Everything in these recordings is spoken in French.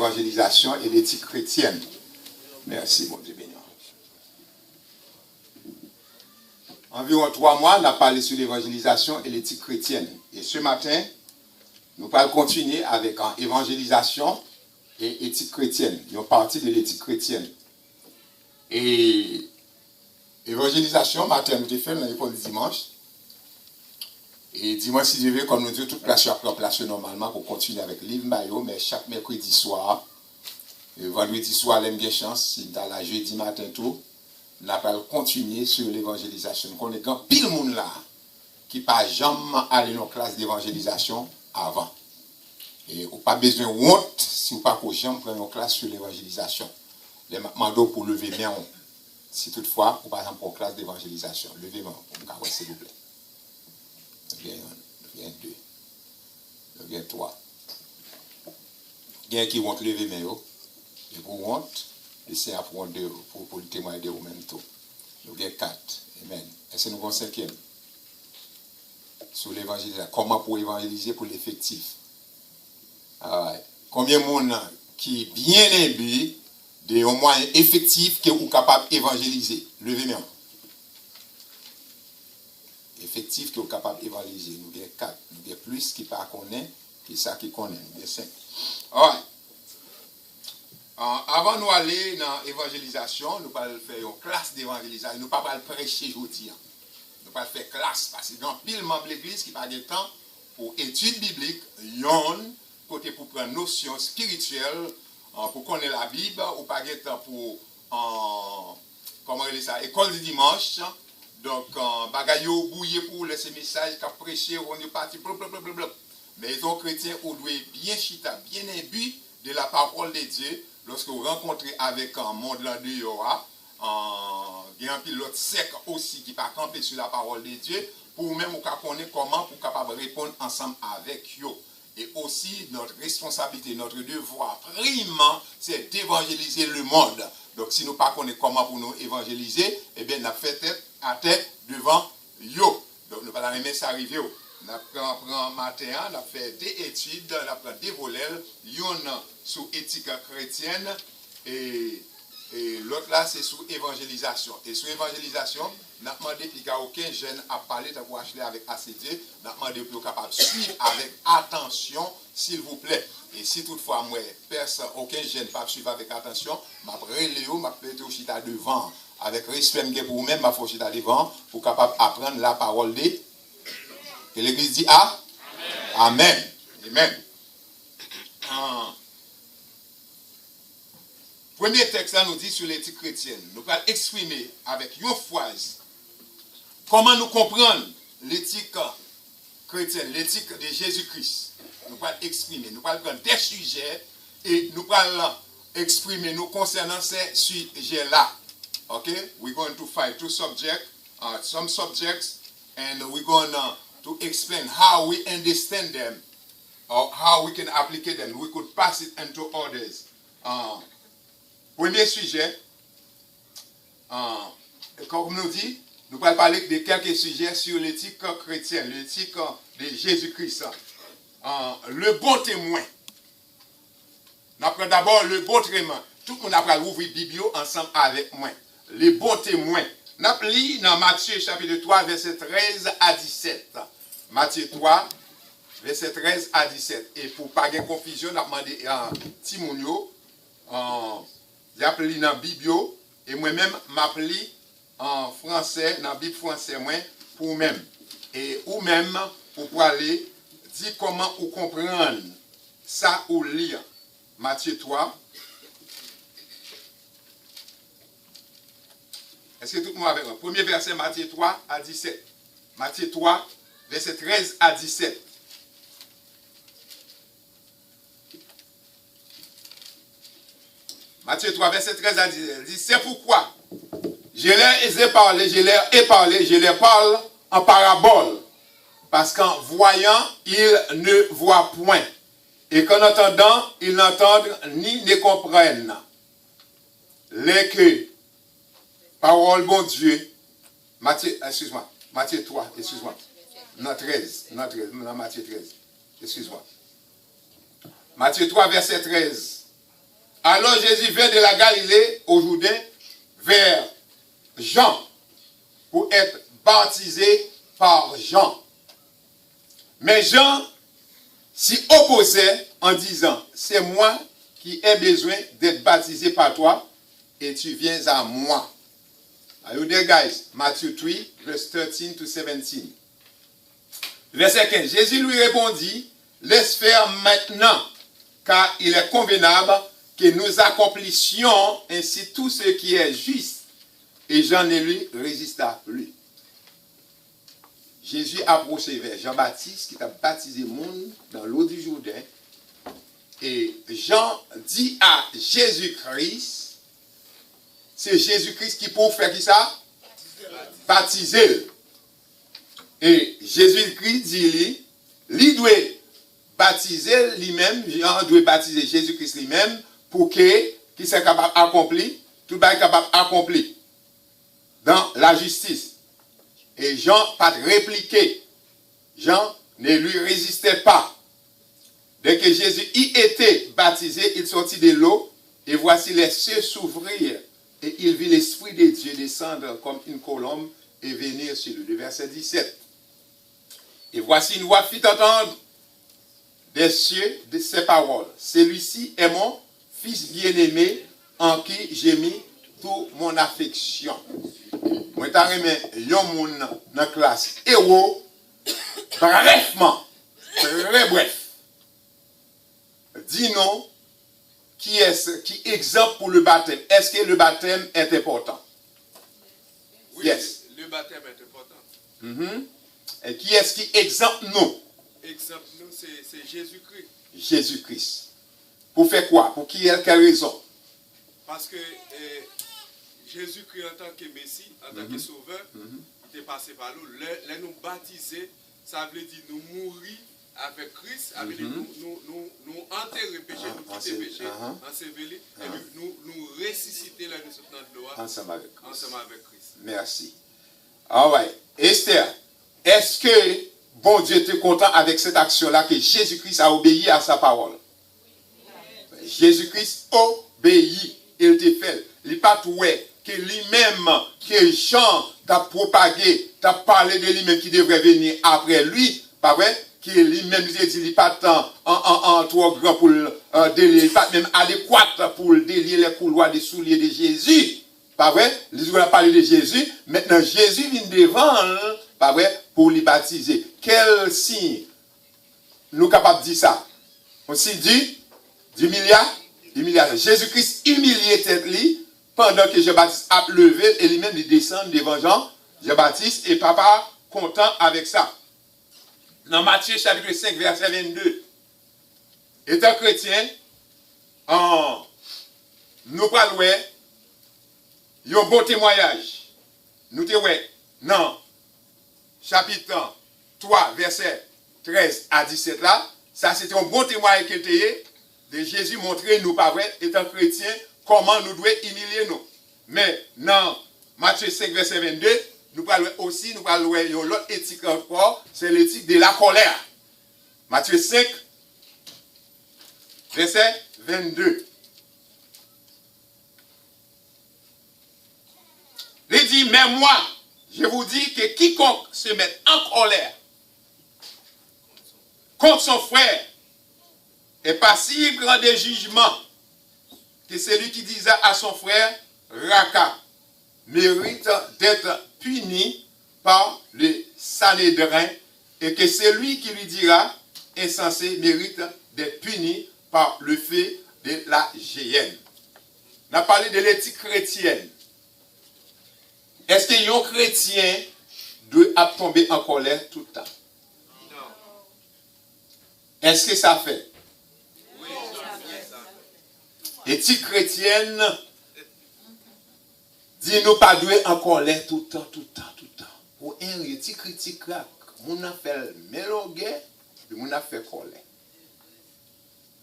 L'évangélisation et l'éthique chrétienne. Merci, mon Dieu béni. Environ 3 mois, on a parlé sur l'évangélisation et l'éthique chrétienne. Et ce matin, nous allons continuer avec évangélisation et éthique chrétienne. Une partie de l'éthique chrétienne. Et évangélisation, matin, nous avons fait dans l'école du dimanche. Et dimanche, si Dieu veut, comme nous disons, toute place sur place normalement pour continuer avec Livre Mayo, mais chaque mercredi soir, et vendredi soir, l'aime bien chance, si dans la jeudi matin tout, nous allons continuer sur l'évangélisation. Nous connaissons pile monde là qui n'a jamais allé dans la classe d'évangélisation avant. Et vous n'avez pas besoin de honte si vous n'avez pas jamais pris une classe sur l'évangélisation. Les mandats pour lever main, si toutefois, vous n'avez pas pour classe d'évangélisation. Levez main, s'il vous plaît. Il y a 1, il y a 2, il y a 3. Il y a qui vont lever main. Et pour honte, laissez apprendre pour le témoigner de vous-même tout. Il y a 4. Amen. Est-ce que nous avons 5e? Sur l'évangélisation. Comment pour évangéliser pour l'effectif? Combien de monde qui est bien imbu de moyens effectifs que vous êtes capable d'évangéliser? Levez main. Effectif que vous êtes capable d'évangéliser. Nous avons 4. Nous avons plus qui ne connaissent que ça qui connaît. Nous avons 5. Alright. Avant de nous aller dans l'évangélisation, nous allons faire une classe d'évangélisation. Nous ne allons pas prêcher aujourd'hui. Nous allons faire classe. Parce que dans pile membre de l'église qui n'a pas de temps pour études bibliques, yon, côté pour prendre notions spirituelles, pour connaître la Bible, ou pas de temps pour comment on dit ça, école du dimanche. Donc, bagayo bouillé pour laisser message, qu'a prêché, on est parti, blablabla. Mais les autres chrétiens, vous devez bien chita, bien imbu de la parole de Dieu. Lorsque vous rencontrez avec un monde là dehors, il y a un pilote sec aussi qui va camper sur la parole de Dieu, pour même vous connaître comment pour capable répondre ensemble avec eux. Et aussi, notre responsabilité, notre devoir primant, c'est d'évangéliser le monde. Donc, si nous ne connaissons pas comment pour nous évangéliser, eh bien, nous avons fait tête à tête devant yo. Donc, nous allons remettre ça arriver. Nous avons matin, nous avons fait des études, nous avons fait des volets, une sur éthique chrétienne et l'autre là, c'est sur évangélisation. Et sur évangélisation, nous avons demandé qu'il n'y a aucun jeune à parler pour acheter avec ACD. Nous avons demandé pour capable de suivre avec attention, s'il vous plaît. Et si toutefois, moi, personne, aucun jeune ne peut suivre avec attention, je vais Léo, je vais aussi devant. Avec respect pour vous-même, je vais aussi devant pour capable apprendre la parole de. Et l'église dit Amen. Amen. Premier texte là nous dit sur l'éthique chrétienne. Nous allons exprimer avec une phrase comment nous comprendre l'éthique chrétienne, l'éthique de Jésus-Christ. Nous allons exprimer, nous allons prendre des sujets et nous allons exprimer nous concernant ces sujets-là. Okay? We're going to find some subjects, and we're going to explain how we understand them or how we can apply them. We could pass it into others. Premier sujet, comme nous dit, nous allons parler de quelques sujets sur l'éthique chrétienne, l'éthique de Jésus-Christ. Le bon témoin. Nous apprenons d'abord le bon témoin. Tout le monde a ouvrir la Bible ensemble avec moi. Le bon témoin. Nous appelons dans Matthieu chapitre 3, verset 13 à 17. Matthieu 3, verset 13 à 17. Et pour ne pas de confusion, nous avons demandé à Timonio, j'ai appelé dans la Bible, et moi-même, m'appelé en français, dans la Bible française, pour vous-même. Et vous-même, pour aller dire comment vous comprendre ça ou lire. Matthieu 3. Est-ce que tout le monde avec moi? Premier verset, Matthieu 3 à 17. Matthieu 3, verset 13 à 17. Matthieu 3, verset 13 à 17. Il dit, c'est pourquoi je leur ai parlé en parabole. Parce qu'en voyant, ils ne voient point. Et qu'en entendant, ils n'entendent ni ne comprennent. Les que, parole bon Dieu, Matthieu 3, excuse-moi. Non, 13, non, Matthieu 13, excuse-moi. Matthieu 3, verset 13. Alors Jésus vint de la Galilée au Jourdain vers Jean pour être baptisé par Jean. Mais Jean s'y opposait en disant, c'est moi qui ai besoin d'être baptisé par toi et tu viens à moi. Are you there, guys? Matthew 3, verse 13 to 17. Verset 15. Jésus lui répondit, laisse faire maintenant, car il est convenable que nous accomplissions ainsi tout ce qui est juste. Et Jean ne lui résista plus. Jésus approchait vers Jean-Baptiste qui a baptisé le monde dans l'eau du Jourdain. Et Jean dit à Jésus-Christ, c'est Jésus-Christ qui peut faire qui ça? Baptiser. Et Jésus-Christ dit, lui doit baptiser lui-même, Jean doit baptiser Jésus-Christ lui-même pour qu'il soit capable d'accomplir, tout le monde est capable d'accomplir dans la justice. Et Jean pas répliqué. Jean ne lui résistait pas. Dès que Jésus y était baptisé, il sortit de l'eau et voici les cieux s'ouvrir et il vit l'Esprit de Dieu descendre comme une colombe et venir sur lui. Le verset 17. Et voici une voix fit entendre des cieux de ces paroles. Celui-ci est mon fils bien-aimé en qui j'ai mis toute mon affection. Moi, je suis un dans la classe héros, brefement, très bref. Dis-nous qui exemple pour le baptême. Est-ce que le baptême est important? Oui, yes. Le baptême est important. Et qui est-ce qui exemple nous? Exemple nous, c'est Jésus-Christ. Jésus-Christ. Pour faire quoi? Pour quelle raison? Parce que Jésus-Christ en tant que Messie, en tant que Sauveur, il est passé par l'eau. Les nous baptiser, ça veut dire nous mourir avec Christ, ça veut dire nous enterrer péché, nous quitter péché, ensevelir, et nous ressusciter là nous soutenant de l'eau ensemble avec Christ. Merci. All right. Esther, est-ce que bon Dieu était content avec cette action-là que Jésus-Christ a obéi à sa parole? Jésus-Christ obéit. Il te fait. Il n'est pas tout que lui-même, que Jean t'a propagé, t'a parlé de lui-même qui devrait venir après lui, pas vrai? Que lui-même il n'est pas tant en trop grand pour délier, pas même adéquat pour délier les couloirs des souliers de Jésus. Pas vrai? Il a parlé de Jésus. Maintenant, Jésus vient devant, pas vrai, pour lui baptiser. Quel signe nous sommes capables de dire ça? On s'y dit, humiliation. Jésus-Christ humiliait tête lui pendant que Jean-Baptiste a levé et lui-même il descend devant Jean-Baptiste et papa content avec ça. Dans Matthieu chapitre 5 verset 22, étant chrétien, nous parlons un bon témoignage. Nous te non, chapitre 3 verset 13 à 17 là, ça c'était un bon témoignage qu'il était de Jésus montrer nous pas vrai étant chrétien comment nous devons humilier nous. Mais dans Matthieu 5 verset 22, nous parlons aussi de l'autre éthique encore, c'est l'éthique de la colère. Matthieu 5 verset 22. Il dit, mais moi, je vous dis que quiconque se met en colère contre son frère est passible de jugement que celui qui disait à son frère, Raka, mérite d'être puni par le Sanhédrin et que celui qui lui dira, insensé, mérite d'être puni par le feu de la géhenne. On a parlé de l'éthique chrétienne. Est-ce qu'un chrétien doit tomber en colère tout le temps? Non. Est-ce que ça fait? Oui, ça fait. Éthique chrétienne dit nous pas doué en colère tout le temps. Pour un éthique critique là, on a fait mélogué, on a fait colère.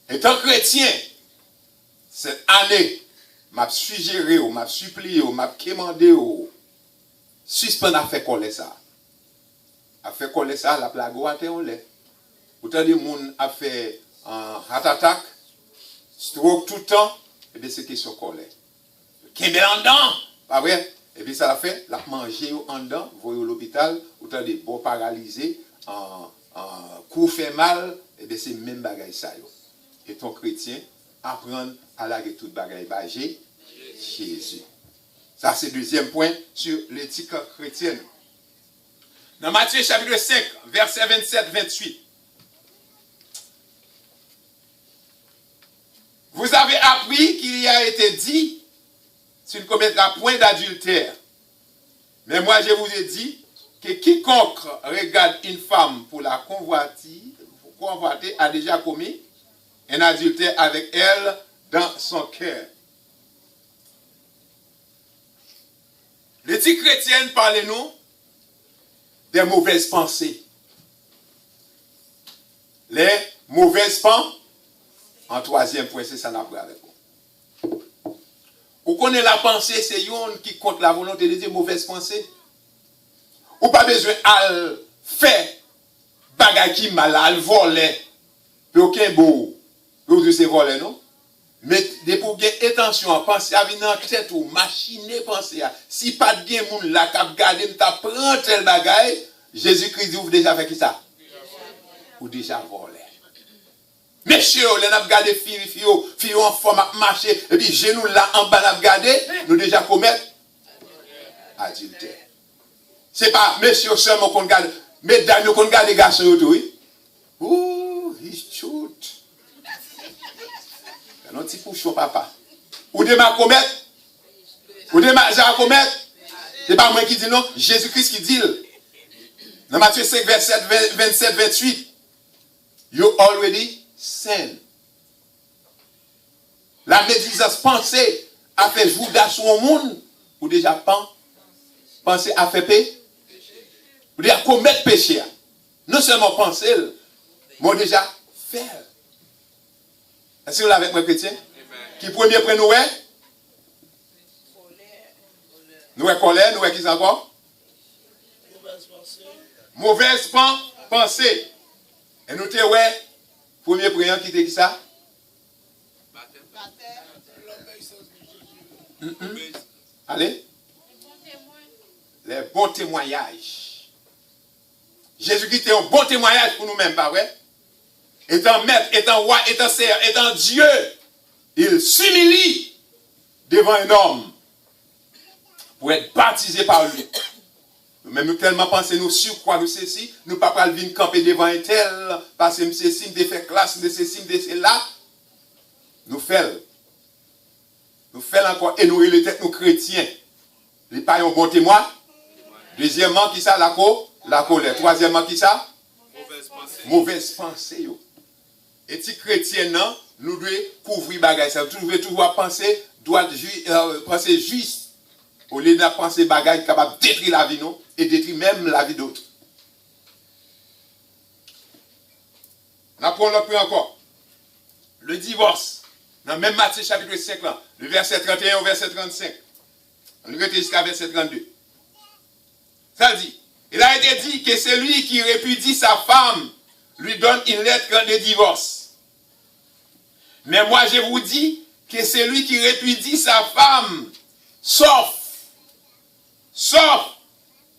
Étant chrétien, cette année, m'a suggéré, m'a supplié, m'a commandé, suspendre à faire colère ça. A fait colère ça, la plague ou à terre on l'est. Autant de monde a fait un heart attack, stroke tout le temps, et bien c'est question colère. Qui est en dedans, pas vrai? Et puis ça a fait, la manger en dedans, vous voyez l'hôpital, vous avez des beaux paralysés, en coup fait mal, et bien c'est même bagaille ça. Et ton chrétien, apprendre à laguer toute bagaille bagé, Jésus. Ça c'est le deuxième point sur l'éthique chrétienne. Dans Matthieu chapitre 5, verset 27-28. Vous avez appris qu'il y a été dit, tu ne commettras point d'adultère. Mais moi je vous ai dit que quiconque regarde une femme pour la convoiter a déjà commis un adultère avec elle dans son cœur. L'éthique chrétienne, parlez-nous des mauvaises pensées. Les mauvaises pensées, en troisième point, c'est ça qu'on a avec vous. Vous connaissez la pensée, c'est yon qui compte la volonté de Dieu, mauvaise pensée. Ou pas besoin de faire bagay qui mal, à voler. Puis aucun beau. Puis c'est voler, non? Mais pour gagner attention à penser à venir en tête ou machiner penser à. Si pas de gen moun la k'ap gade, m'ta prend tel bagay, Jésus-Christ dit ou déjà fait qui ça? Ou déjà volé. Messieurs, les n'a gardé filles en forme à marcher, et puis genoux là en bas n'a gardé, nous déjà commettre adultère. C'est pas messieurs seulement qu'on garde, mesdames nous qu'on garde les garçons autour, oui. Ouh, il shoot. Un petit pouchon papa. Ou de ma commettre? Ou de ma commettre? C'est pas moi qui dis non, Jésus-Christ qui dit. Dans Matthieu 5, verset 27-28. You already sin. La médisance pensée a fait jouer sur le monde, ou déjà penser à faire péché, ou déjà commettre péché. Non seulement penser, mais déjà faire. Est-ce que vous l'avez avec moi, chrétien? Qui premier point nous est? Nous est colère, nous est qui encore? Mauvaise pensée. Et nous te ouais, premier priant qui était qui ça? Allez. Les bons témoignages. Jésus-Christ est un bon témoignage pour nous-mêmes, pas vrai? Étant maître, étant roi, étant seigneur, étant Dieu, il s'humilie devant un homme pour être baptisé par lui. Nous-mêmes, nous tellement pensons, nous sur quoi nous ceci, nous ne pouvons pas venir camper devant un tel, parce que nous ceci, nous fait classe, nous ceci, nous cela. Nous faisons. Nous faisons encore, et nous, les têtes, nous chrétiens. Les pas un bon témoin. Deuxièmement, qui ça, la colère. Troisièmement, qui ça? Mauvaise pensée. Éthique chrétienne, non, nous devons couvrir bagay ça. Nous devons toujours penser, penser juste. Au lieu de penser bagay capable de détruire la vie, non, et détruire même la vie d'autres. On apprend le point encore. Le divorce. Dans même Matthieu chapitre 5, là, le verset 31 au verset 35. On va jusqu'à verset 32. Ça dit, il a été dit que celui qui répudie sa femme lui donne une lettre de divorce. Mais moi je vous dis que celui qui répudie sa femme, sauf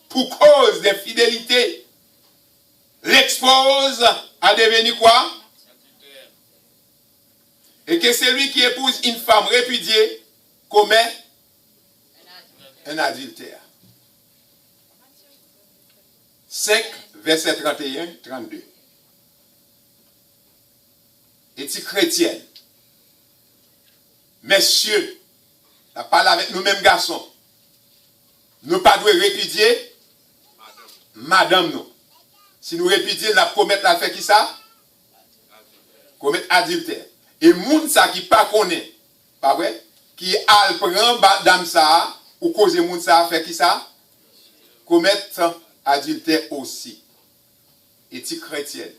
pour cause d'infidélité, l'expose à devenir quoi? Et que celui qui épouse une femme répudiée commet un adultère. 5, verset 31-32. Éthique chrétienne. Messieurs, la parole avec nous-mêmes garçons. Nous ne pas devons répudier madame nous. Si nous répudions, nous commettons la fait qui ça? Commettre adultère. Et moun ça qui pas connaît, pas vrai? Qui a prend madame ça ou cause moun ça fait qui ça? Commettre adultère aussi. Éthique chrétienne.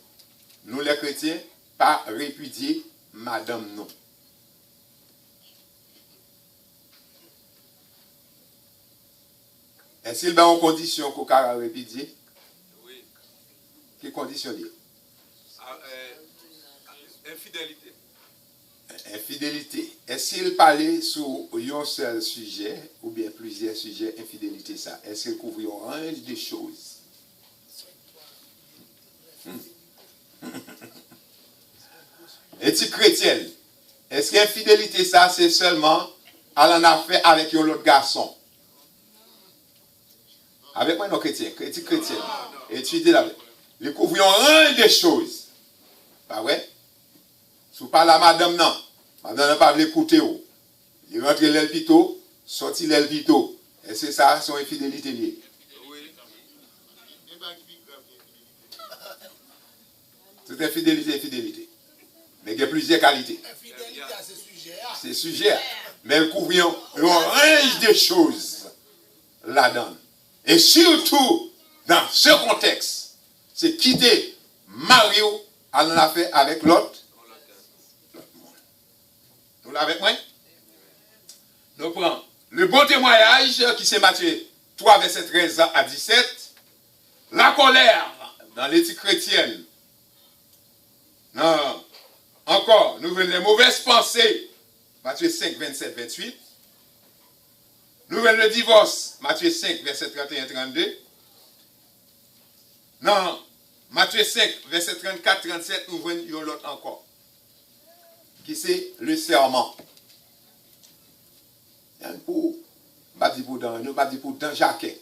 Nous les chrétiens, pas répudier madame nous. Est-ce qu'il y a une condition qu'on a répudier? Oui. Quelle condition dit? Infidélité. Infidélité. Est-ce qu'il parlait sur un seul sujet ou bien plusieurs sujets, infidélité ça? Est-ce qu'il couvre un range de choses? Éthique chrétienne. Est-ce qu'infidélité ça, c'est seulement à en affaire avec un autre garçon? Avec moi, non chrétien, éthique chrétienne. Étudiez là. Il couvre un range de choses. Pas vrai? Si vous parlez à madame, non. Madame n'a pas l'écouter. Il rentre l'elpito, sorti l'elpito. Est-ce que ça, c'est une infidélité liée? Oui. C'est infidélité, infidélité. Mais il y a plusieurs qualités. Infidélité à ce sujet. C'est sujet. Mais il couvre un range de choses là-dedans. Et surtout, dans ce contexte, c'est quitter Mario à en affaire avec l'autre. Vous l'avez avec moi? Nous prenons le bon témoignage qui c'est Matthieu 3, verset 13 à 17. La colère dans l'éthique chrétienne. Non. Encore, nous venons les mauvaises pensées. Matthieu 5, 27, 28. Nous venons le divorce. Matthieu 5, verset 31, 32. Non. Matthieu 5, verset 34, 37. Nous venons l'autre encore. Qui c'est le serment. Il y a un pour, pas dit pour dans, nous pas dit pour dans Jacquet.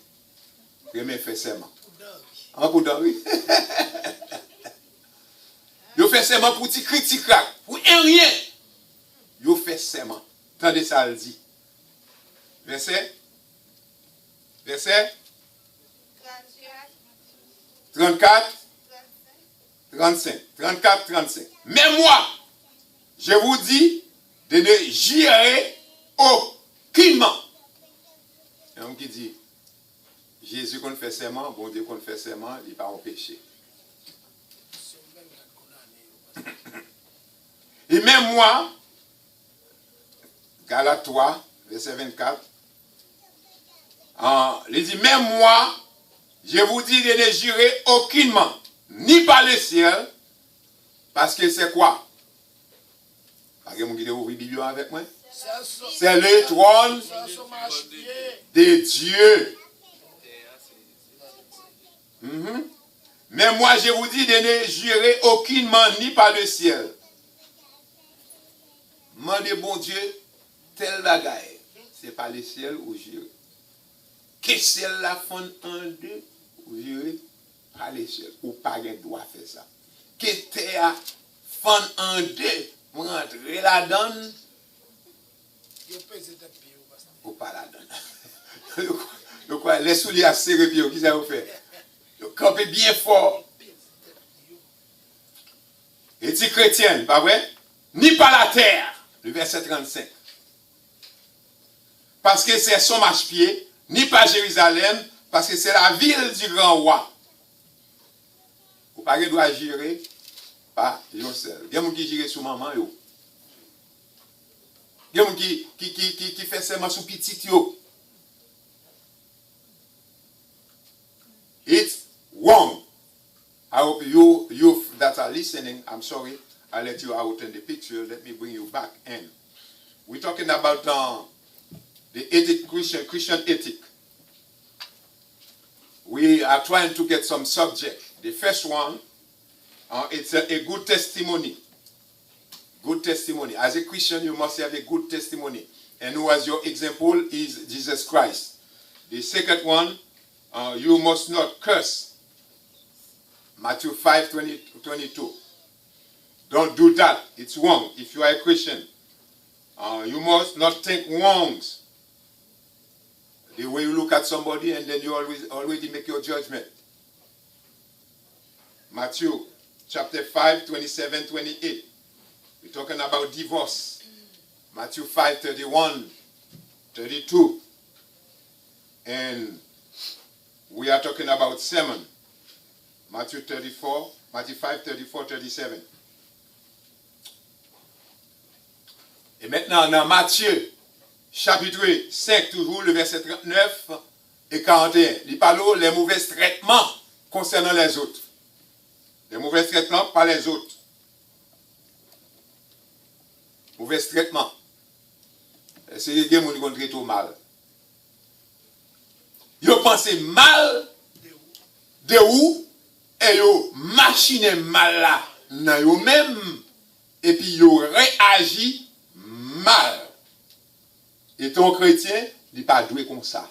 Premier fait serment. En pour dans, oui. Yo fait serment pour ti critique pour rien. Yo fait serment. Tendez ça le dit. Verset 34, 35. 34, 35. Mais moi, je vous dis de ne jurer aucunement. Il y a un homme qui dit, Jésus qu'on fait serment, bon Dieu qu'on fait serment, il n'est pas en péché. Et même moi, Galates 3, verset 24, il dit, même moi, je vous dis de ne jurer aucunement, ni par le ciel, parce que c'est quoi? Vous avez ouvert la Bible avec moi? C'est le trône de Dieu. Mais moi, je vous dis de ne jurer aucunement, ni par le ciel. Mandez bon Dieu, tel bagaille. C'est pas le ciel ou jurer. Que ciel la fond en deux, ou jurer par le ciel. Ou pas de droit faire ça. Que terre fond en deux, rentrer la donne. Ou pas la donne. Donc, les souliers à serrer, qui ça vous fait? Donc, campez bien fort. Éthique chrétienne, pas vrai? Ni par la terre. Le verset 35. Parce que c'est son marche-pied, ni par Jérusalem, parce que c'est la ville du grand roi. Vous ne doit pas gérer par yon seul. Il y a des gens qui gèrent sous maman. Il y a des gens qui fait seulement sous petit yo. It's wrong. I hope you that are listening, I'm sorry. I'll let you out in the picture. Let me bring you back in. We're talking about the ethic, Christian ethic. We are trying to get some subject. The first one, it's a good testimony. Good testimony. As a Christian, you must have a good testimony. And who as your example is Jesus Christ. The second one, you must not curse. Matthew 5, 22. Don't do that. It's wrong. If you are a Christian, you must not think wrongs. The way you look at somebody and then you already make your judgment. Matthew chapter 5, 27, 28. We're talking about divorce. Matthew 5, 31, 32. And we are talking about sermon. Matthew 5, 34, 37. Et maintenant, dans Matthieu, chapitre 5, toujours le verset 39 et 41, il parle des mauvais traitements concernant les autres. Les mauvais traitements par les autres. mauvais traitement. C'est des gens qui ont traité mal. Ils pensent mal de où et ils machinent mal là dans eux-mêmes et puis ils réagissent mal. Et ton chrétien, il n'est pas doué comme ça.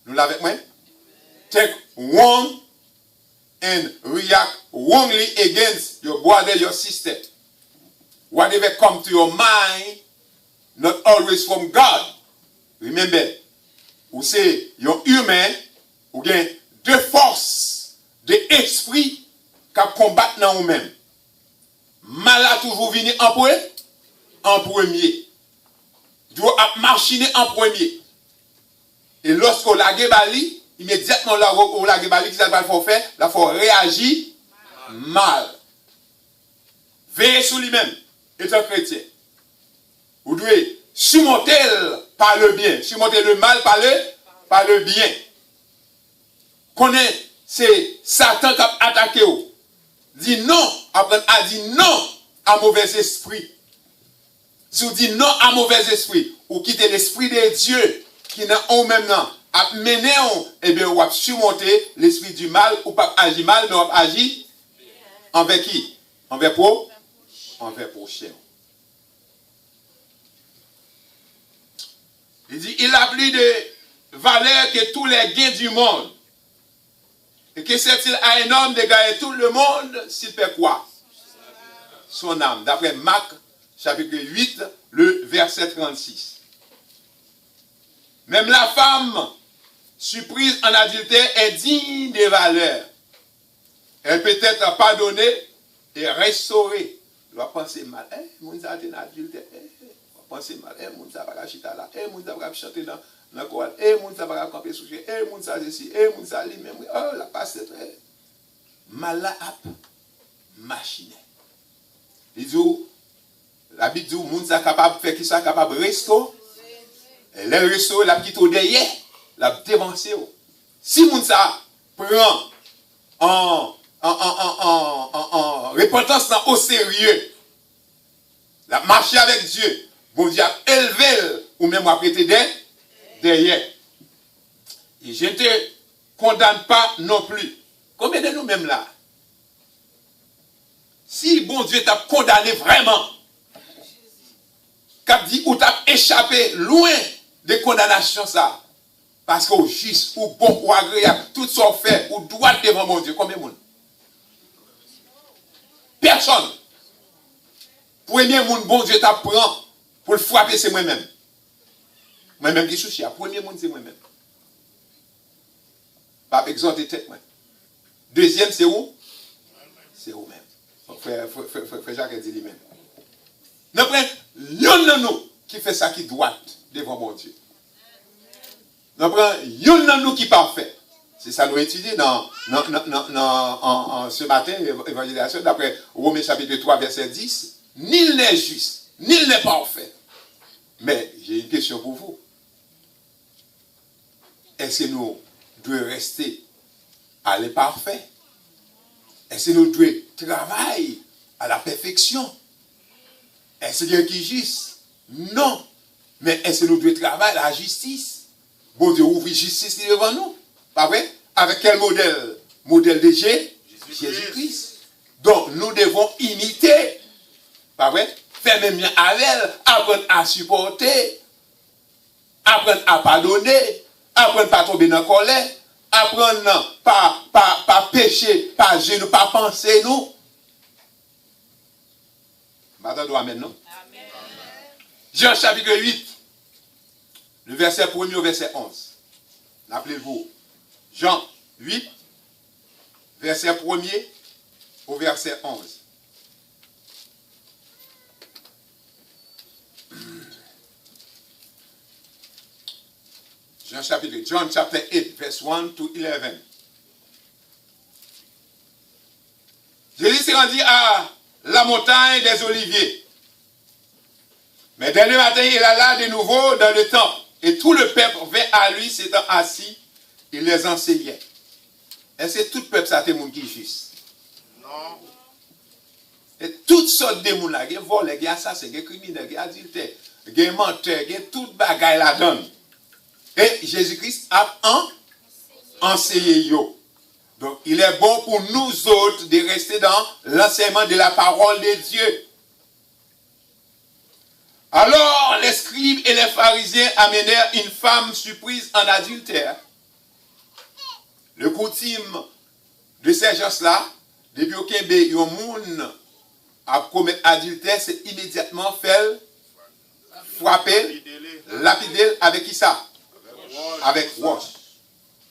Nous l'avons avec moi? Take wrong and react wrongly against your brother, your sister. Whatever comes to your mind, not always from God. Remember, ou c'est un humain, ou bien deux forces, des esprits qui combattent dans vous-même. Mal a toujours venu en premier. Doit marcher en premier. Et lorsqu'on l'a bali, immédiatement on l'a bali, qu'est-ce qu'il faut faire? Il faut réagir mal. Veillez sur lui-même, étant chrétien. Vous devez surmonter par le bien, surmonter le mal par le bien. Connaît, c'est Satan qui a attaqué. Dit non, apprendre à dire non à mauvais esprit. Si vous dites non à mauvais esprit, ou quittez l'esprit de Dieu qui n'a en même temps à mener, eh bien, on va surmonter l'esprit du mal, ou pas agir mal, mais on va agir envers qui? Envers prochain. Il dit, il a plus de valeur que tous les gains du monde. Et que sert-il à un homme de gagner tout le monde s'il fait quoi? Son âme. D'après Marc, chapitre 8, le verset 36. Même la femme surprise en adultère est digne de valeur. Elle peut être pardonnée et restaurée. Elle va penser mal. Mon ça est adultère. Penser mal. Mon ça va chita là. Mon ça va chanter dans le chorale. Mon ça va camper sous pied. Mon ça ceci. Mon ça lui même. Oh la passe très mal à machine. Il dit la Bible dit moun ça capable faire qui ça capable restaurer. Et le restaurer la petite derrière, la dévancer. Si moun ça prend en repentance au sérieux, la marcher avec Dieu, bon Dieu a élevé ou même a prêté derrière. Et je ne te condamne pas non plus. Combien de nous-mêmes là? Si bon Dieu t'a condamné vraiment, qu'a dit ou t'a échappé loin de condamnation ça, parce qu'au juste, ou bon, ou agréable, tout ça fait, ou droit devant mon Dieu, combien de monde? Personne. Premier monde, bon Dieu t'apprend pour le frapper, c'est moi-même. Moi-même qui soucie, premier monde, c'est moi-même. Pas exhorter tête, moi. Deuxième, c'est où? C'est vous-même. Frère Jacques dit lui-même. Nous prenons l'un de nous qui fait ça qui doit devant mon Dieu. Nous prenons l'un de nous qui est parfait. C'est ça nous étudions dans ce matin, évangélisation, d'après Romains chapitre 3, verset 10. Nul n'est juste, nul n'est parfait. Mais j'ai une question pour vous. Est-ce que nous devons rester à l'imparfait? Est-ce que nous devons travailler à la perfection? Est-ce Dieu qui est juste? Non. Mais est-ce que nous devons travailler à la justice? Bon Dieu ouvre justice devant nous. Pas vrai? Avec quel modèle? Modèle de Jésus-Christ. Donc nous devons imiter. Pas vrai? Faire même bien avec elle. Apprendre à supporter. Apprendre à pardonner. Apprendre à pas tomber dans la colère. Apprendre pas pécher, pas gêner, pas penser nous. Maintenant, amen, non? Amen. Jean chapitre 8, le verset 1er au verset 11. Rappelez-vous, Jean 8, verset 1er au verset 11. John chapter 8, verse 1 to 11. Jésus s'est rendu à la montagne des Oliviers. Mais dès le matin, il alla de nouveau dans le temple. Et tout le peuple vint à lui, s'étant assis, il les enseignait. Est-ce que tout le peuple, ça a été monde qui est juste? Non. Et toutes sortes de monde là, des voleurs, des assassins, des criminels, des adultères, des menteurs, des toutes bagailles là-dedans. Et Jésus-Christ a enseigné yo. Donc, il est bon pour nous autres de rester dans l'enseignement de la parole de Dieu. Alors, les scribes et les pharisiens amenèrent une femme surprise en adultère. Le coutume de ces gens-là, depuis aucun monde a commettre adultère, c'est immédiatement faire frapper, lapider avec qui ça? Avec roche.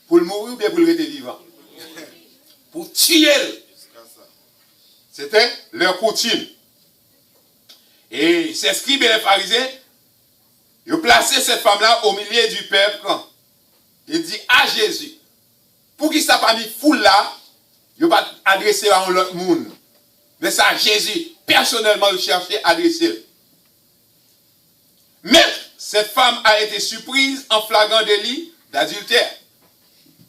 Pour le mourir ou bien pour le rester vivant? Pour tuer. C'était leur coutume. Et ces scribes et les pharisiens, ils ont placé cette femme-là au milieu du peuple. Il dit à Jésus, pour qui ça pas mis foule là, ils n'ont pas adressé à l'autre monde. Mais ça, Jésus, personnellement, il cherchait à adresser. Mais cette femme a été surprise en flagrant délit d'adultère.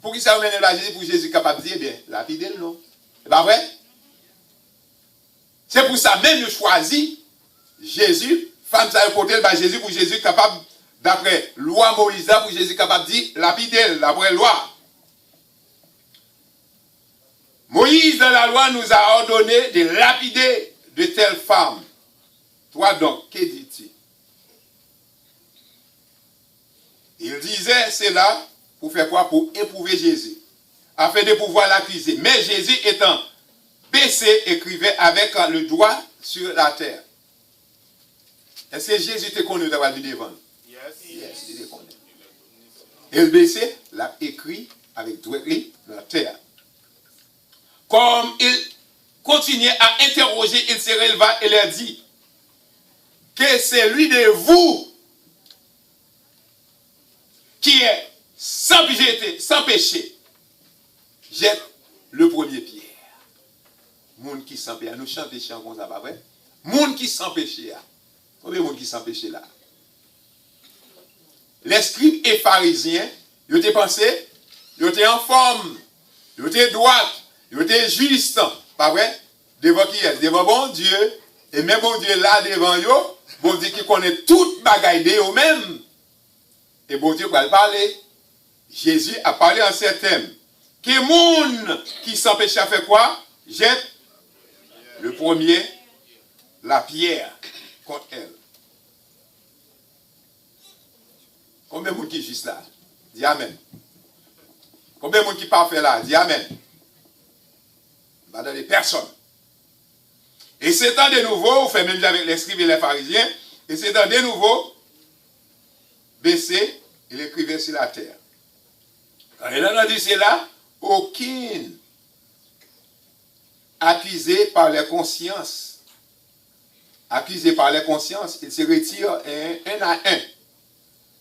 Pour qui ça mène à Jésus, pour Jésus capable de dire, bien, la fidèle, non. C'est pas vrai? C'est pour ça même, il choisit Jésus, femme ça côté bah Jésus pour Jésus capable, d'après loi Moïse, pour Jésus capable de dire lapider, d'après loi. Moïse dans la loi nous a ordonné de lapider de telles femmes. Toi donc, que dis-tu? Il disait cela pour faire quoi? Pour éprouver Jésus, afin de pouvoir l'accuser. Mais Jésus étant baissé, écrivait avec le doigt sur la terre. Est-ce que Jésus te connaît d'avoir vu devant? Yes, il te connaît. Et le baissé l'a écrit avec doigt dans la terre. Comme il continuait à interroger, il se releva et leur dit que c'est lui de vous qui est sans péché, jette le premier pierre. Monde qui sans péché, nous chantons chant comme ça, pas vrai? Monde qui sans péché. Combien de monde qui sans péché là? Les scribes et pharisiens, ils étaient pensés, ils étaient en forme, ils étaient droits, ils étaient justes, pas vrai? Devant qui est? Devant bon Dieu, et même bon Dieu là devant eux, bon Dieu qui connaît toute bagaille de eux-mêmes. Et bon Dieu va parler. Jésus a parlé en ces thèmes. Que monde qui sans péché a fait quoi? Jette le premier la pierre contre elle. Combien de monde qui est juste là? Dis Amen. Combien de monde qui est parfait là? Dis Amen. Pas dans les personnes. Et c'est un de nouveau, on fait même avec les scribes et les pharisiens, et c'est un de nouveau, baissé, il écrivait sur la terre. Quand il a dit cela, aucun accusé par les consciences, il se retire un à un,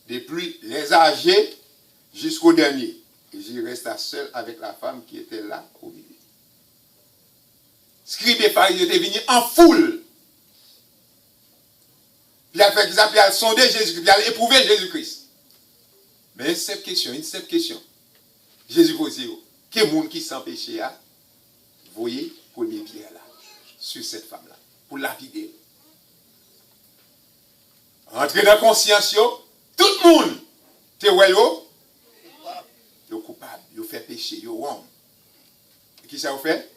depuis les âgés jusqu'au dernier. Et j'y resta seul avec la femme qui était là au milieu. Scribes et pharisiens étaient venus en foule. Puis il a fait ça, puis il a sondé Jésus-Christ, puis il a éprouvé Jésus-Christ. Mais une simple question. Jésus pose, quel monde qui sans péché a, voyez, premier pierre là, sur cette femme-là, pour lapider. Entrez dans la conscience, tout le monde, te voyez, yo coupable, yo fait péché, yo wrong. Et qui ça vous fait?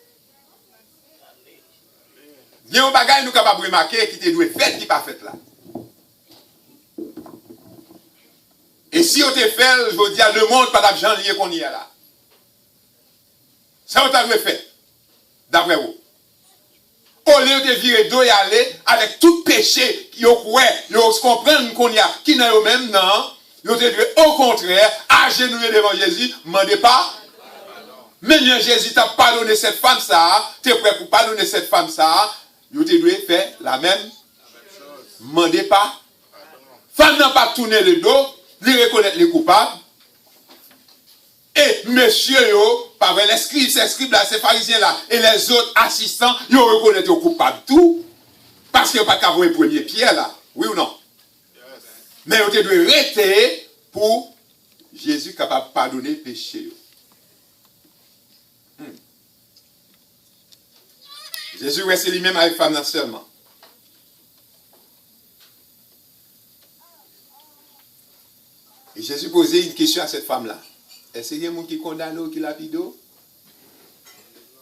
Il y a un bagage nous capable de remarquer qui te doit faire, qui pas fait là. Et si on te fait, je veux dire, le monde pas d'argent lié qu'on y a là. Ça on t'a fait, d'après vous. Au lieu de virer d'eau et aller avec tout péché, yo se comprennent qu'on y a, qui n'a eu même non, yo te doit au contraire, agenouiller devant Jésus, demandez pas. Mais bien Jésus t'a pardonné cette femme ça, tu es prêt pour pardonner cette femme ça, yo te doit faire la même chose. Demandez pas. Femme n'a pas tourné le dos, lui reconnaître les coupables. Et monsieur, pas vrai, les scribes là, ces pharisiens là, et les autres assistants, ils reconnaissent les coupables tout. Parce qu'il n'y a pas qu'à voir le premier pierre là. Oui ou non? Yes. Mais ils doivent rester pour Jésus capable de pardonner le péché. Jésus restait lui-même avec femme là seulement. Et Jésus posait une question à cette femme-là. Est-ce qu'il y a un monde qui condamne ou qui lapide?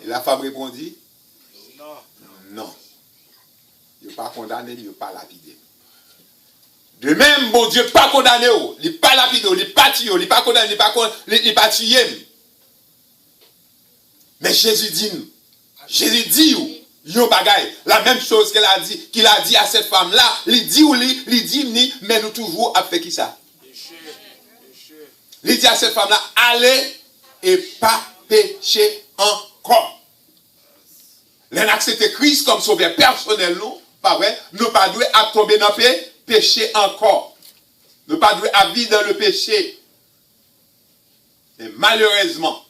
Et la femme répondit, non. Non. Il n'est pas condamné, il n'est pas lapidé. De même, bon Dieu, pas condamné, il n'est pas lapidé, il n'est pas tué, il n'est pas condamné, il n'est pas tué. Mais Jésus dit, yon bagay, la même chose qu'il a dit à cette femme-là, il dit, mais nous toujours a fait qui ça? Il dit à cette femme-là, allez et pas pécher encore. L'on accepte Christ comme sauveur personnel, pas vrai? Nous pas doués à tomber dans le péché encore. Nous pas doués à vivre dans le péché. Et malheureusement,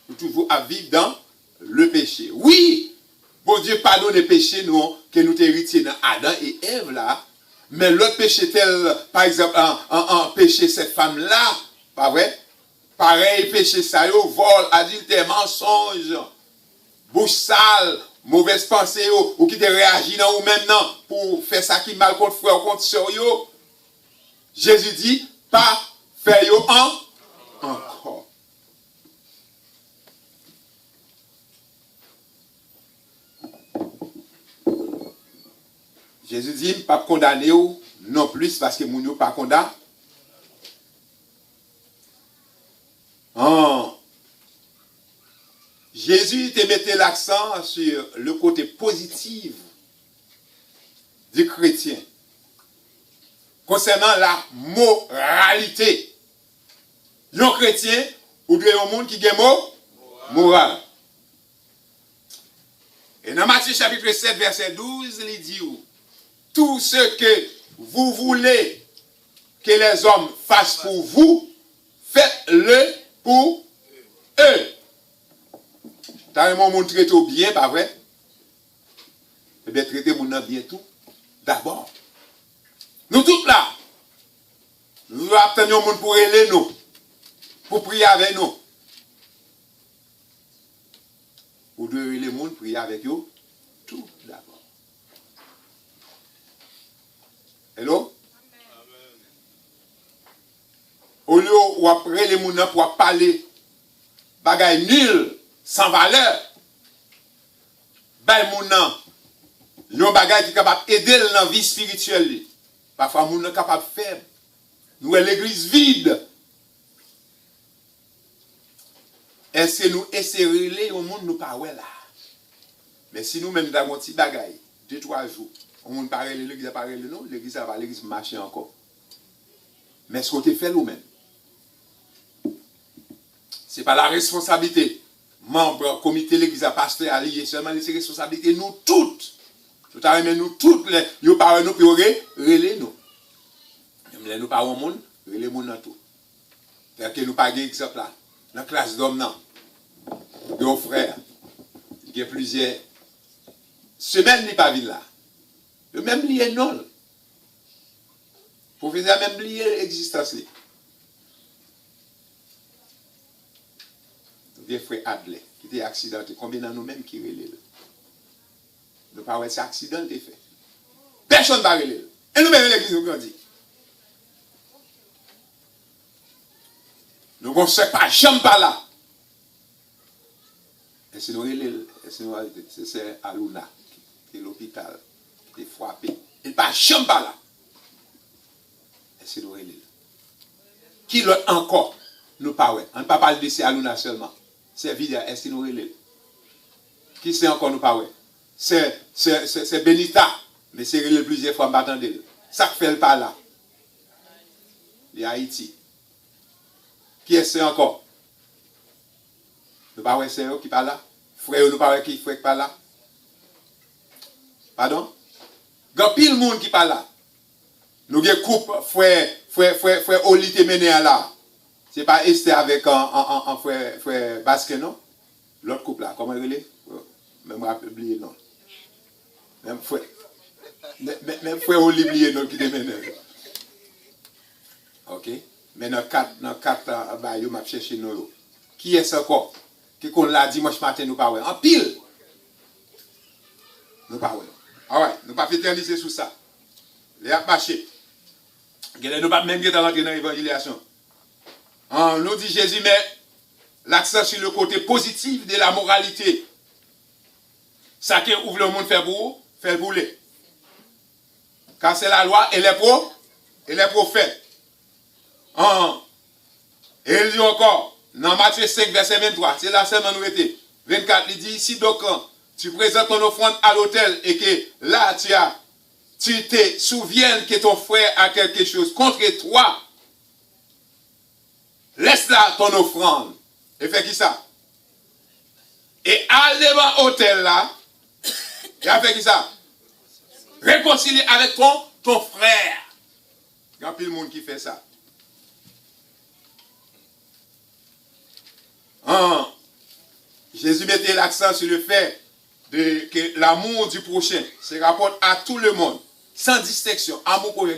nous toujours à vivre dans le péché. Oui, bon Dieu pardonne les péchés que nous héritions dans Adam et Ève là. Mais l'autre péché tel, par exemple, un péché cette femme-là, pas vrai? Pareil, péché ça, vol, adultère, mensonge, bouche sale, mauvaise pensée, ou qui te réagit dans ou même non, pour faire ça qui mal contre frère ou contre soeur. Jésus dit, pas faire encore. Jésus dit, pas condamner non plus parce que moun yo pas condamné. Jésus te mettait l'accent sur le côté positif du chrétien concernant la moralité. Un chrétien ou bien un monde qui est moral. Et dans Matthieu chapitre 7, verset 12, il dit tout ce que vous voulez que les hommes fassent pour vous, faites-le pour eux. T'as un monde traité bien, pas vrai? Eh bien, traiter mon nom bien tout. D'abord. Nous tous là, nous attendons un monde pour aider nous, pour prier avec nous. Ou de les monde prier avec eux, tout d'abord. Hello? Au lieu où après les gens pour parler bagaille nul, sans valeur, ben moun nan, yon bagay qui est capable d'aider dans la vie spirituelle. Parfois, moun nan capable de faire. Nous l'église vide. Est-ce que nous essayons au monde nous parler là? Mais si nous-mêmes nous avons un petit bagay, 2-3 jours, on ne parle l'église, non, l'église va l'église marcher encore. Mais ce qu'on te fait nous-mêmes, ce n'est pas la responsabilité. Membres, comité, l'église, pasteur, allié, seulement les responsabilités, nous toutes. Tout à l'heure, nous toutes, nous parlons, nous, puis relais nous. Même nous parlons au monde, relais monde dans tout. C'est-à-dire que nous pas un exemple là. Dans la classe d'hommes, non. Deux frères, il y a plusieurs semaines, il pas vu là. Le même lien non. Pour faire même lien l'existence. Vieux frère Adler, qui était accidenté. Combien de nous-mêmes qui relèvent? Nous ne parlons pas de cet accident qui est fait. Personne ne va relèver. Et nous-mêmes, l'église, nous grandissons. Nous ne sommes pas jamais pas là. Et c'est nous relèvons. C'est Aluna, qui est l'hôpital, qui est frappé. Il n'est pas jamais pas là. Et c'est nous relèvons. Qui l'autre encore? Nous parlons. On ne peut pas parler de ces Aluna seulement. C'est vidéo, est-ce que nous relève? Qui c'est encore nous parler? C'est Benita, mais c'est relève plusieurs fois battant d'elle. Ça fait le pas là. Les Haïti. Qui est-ce encore? Nous parlons c'est eux qui parlent là? Frère, nous parlons qui frère qui parle là? Pardon? Il y a pile monde qui parle là. Nous avons coupe frère Oli te mené là. C'est pas Esther avec un frère Basque, non? L'autre couple là, comment il est? Même oublié, non. Même frère Olivier, non, qui te mène. Ok? Mais dans 4 bah, yo m'a cherché nous. Qui est ce encore? Qui qu'on l'a dimanche matin nous parler? En pile. Nous pas ouais. Alright, nous pas éterniser sur ça. Les a marché. Nous pas même dans rentrer dans l'évangélisation. Nous dit Jésus met l'accent sur le côté positif de la moralité. Ça qui ouvre le monde fait bouler. Car c'est la loi et les prophètes. Et il dit encore, dans Matthieu 5, verset 23, c'est là seulement nous étions. 24, il dit, si donc tu présentes ton offrande à l'autel et que là tu te souviens que ton frère a quelque chose contre toi, laisse là ton offrande. Et fais qui ça? Et allez devant l'autel là, et fait qui ça? Réconcilier avec ton frère. Il y a plus de monde qui fait ça. Jésus mettait l'accent sur le fait que l'amour du prochain se rapporte à tout le monde, sans distinction. Amour pour eux.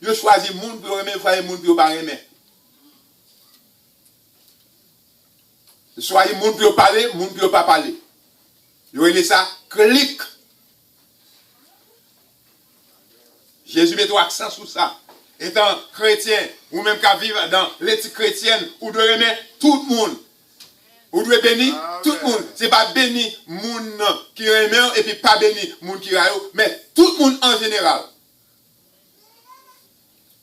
Il a choisi le monde pour aimer, il faut le monde pour ne pas aimer. Soit le monde pour parler, le monde pour ne pas parler. Il a ça clic. Jésus met l'accent sur ça. Étant chrétien, ou même qu'à vivre dans l'éthique chrétienne, ou de aimer tout le monde. Ou doit bénir tout le monde. Ce n'est pas bénir monde qui aime et puis pas bénir monde qui aime, mais tout le monde en général.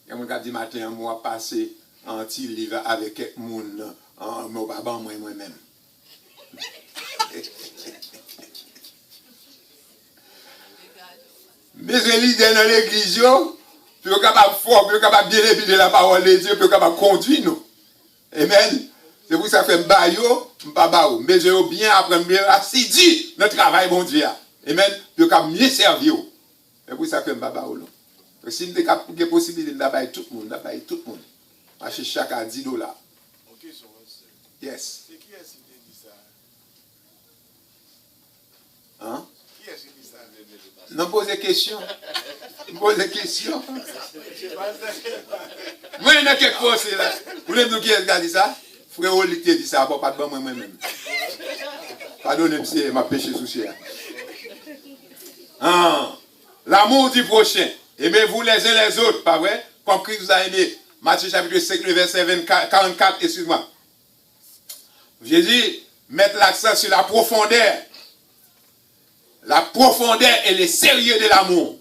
Il y a un gars qui dit matin, moi passé un petit livre avec quelques monde, mon papa, moi-même. Mais je lis dans l'église, puis on est capable de fort, puis on est capable de bien étudier la parole de Dieu, puis on est capable de conduire nous. Amen. C'est pour ça que je fais bayo, pas bayo. Mais je veux bien apprendre, bien assidu notre travail, mon Dieu. Amen. Puis on mieux servir. C'est pour ça que je fais bayo. Si nous avons possibilité d'abailler tout le monde, d'abailler tout le monde. Acheter chaque à $10. Ok, yes. C'est qui est-ce qui dit ça? Hein? Qui est-ce qui dit ça? Non, posez question. Posez question. Moi, il y a quelque chose là. Vous voulez nous qui est-ce qui a dit ça? Frère Olité dit ça, pas de bon moi-même. Pardonnez-moi, ma péché sous chien. L'amour du prochain. Aimez-vous les uns les autres, pas vrai? Comme Christ vous a aimé. Matthieu chapitre 5, le verset 44, excuse-moi. Jésus met l'accent sur la profondeur. La profondeur et le sérieux de l'amour.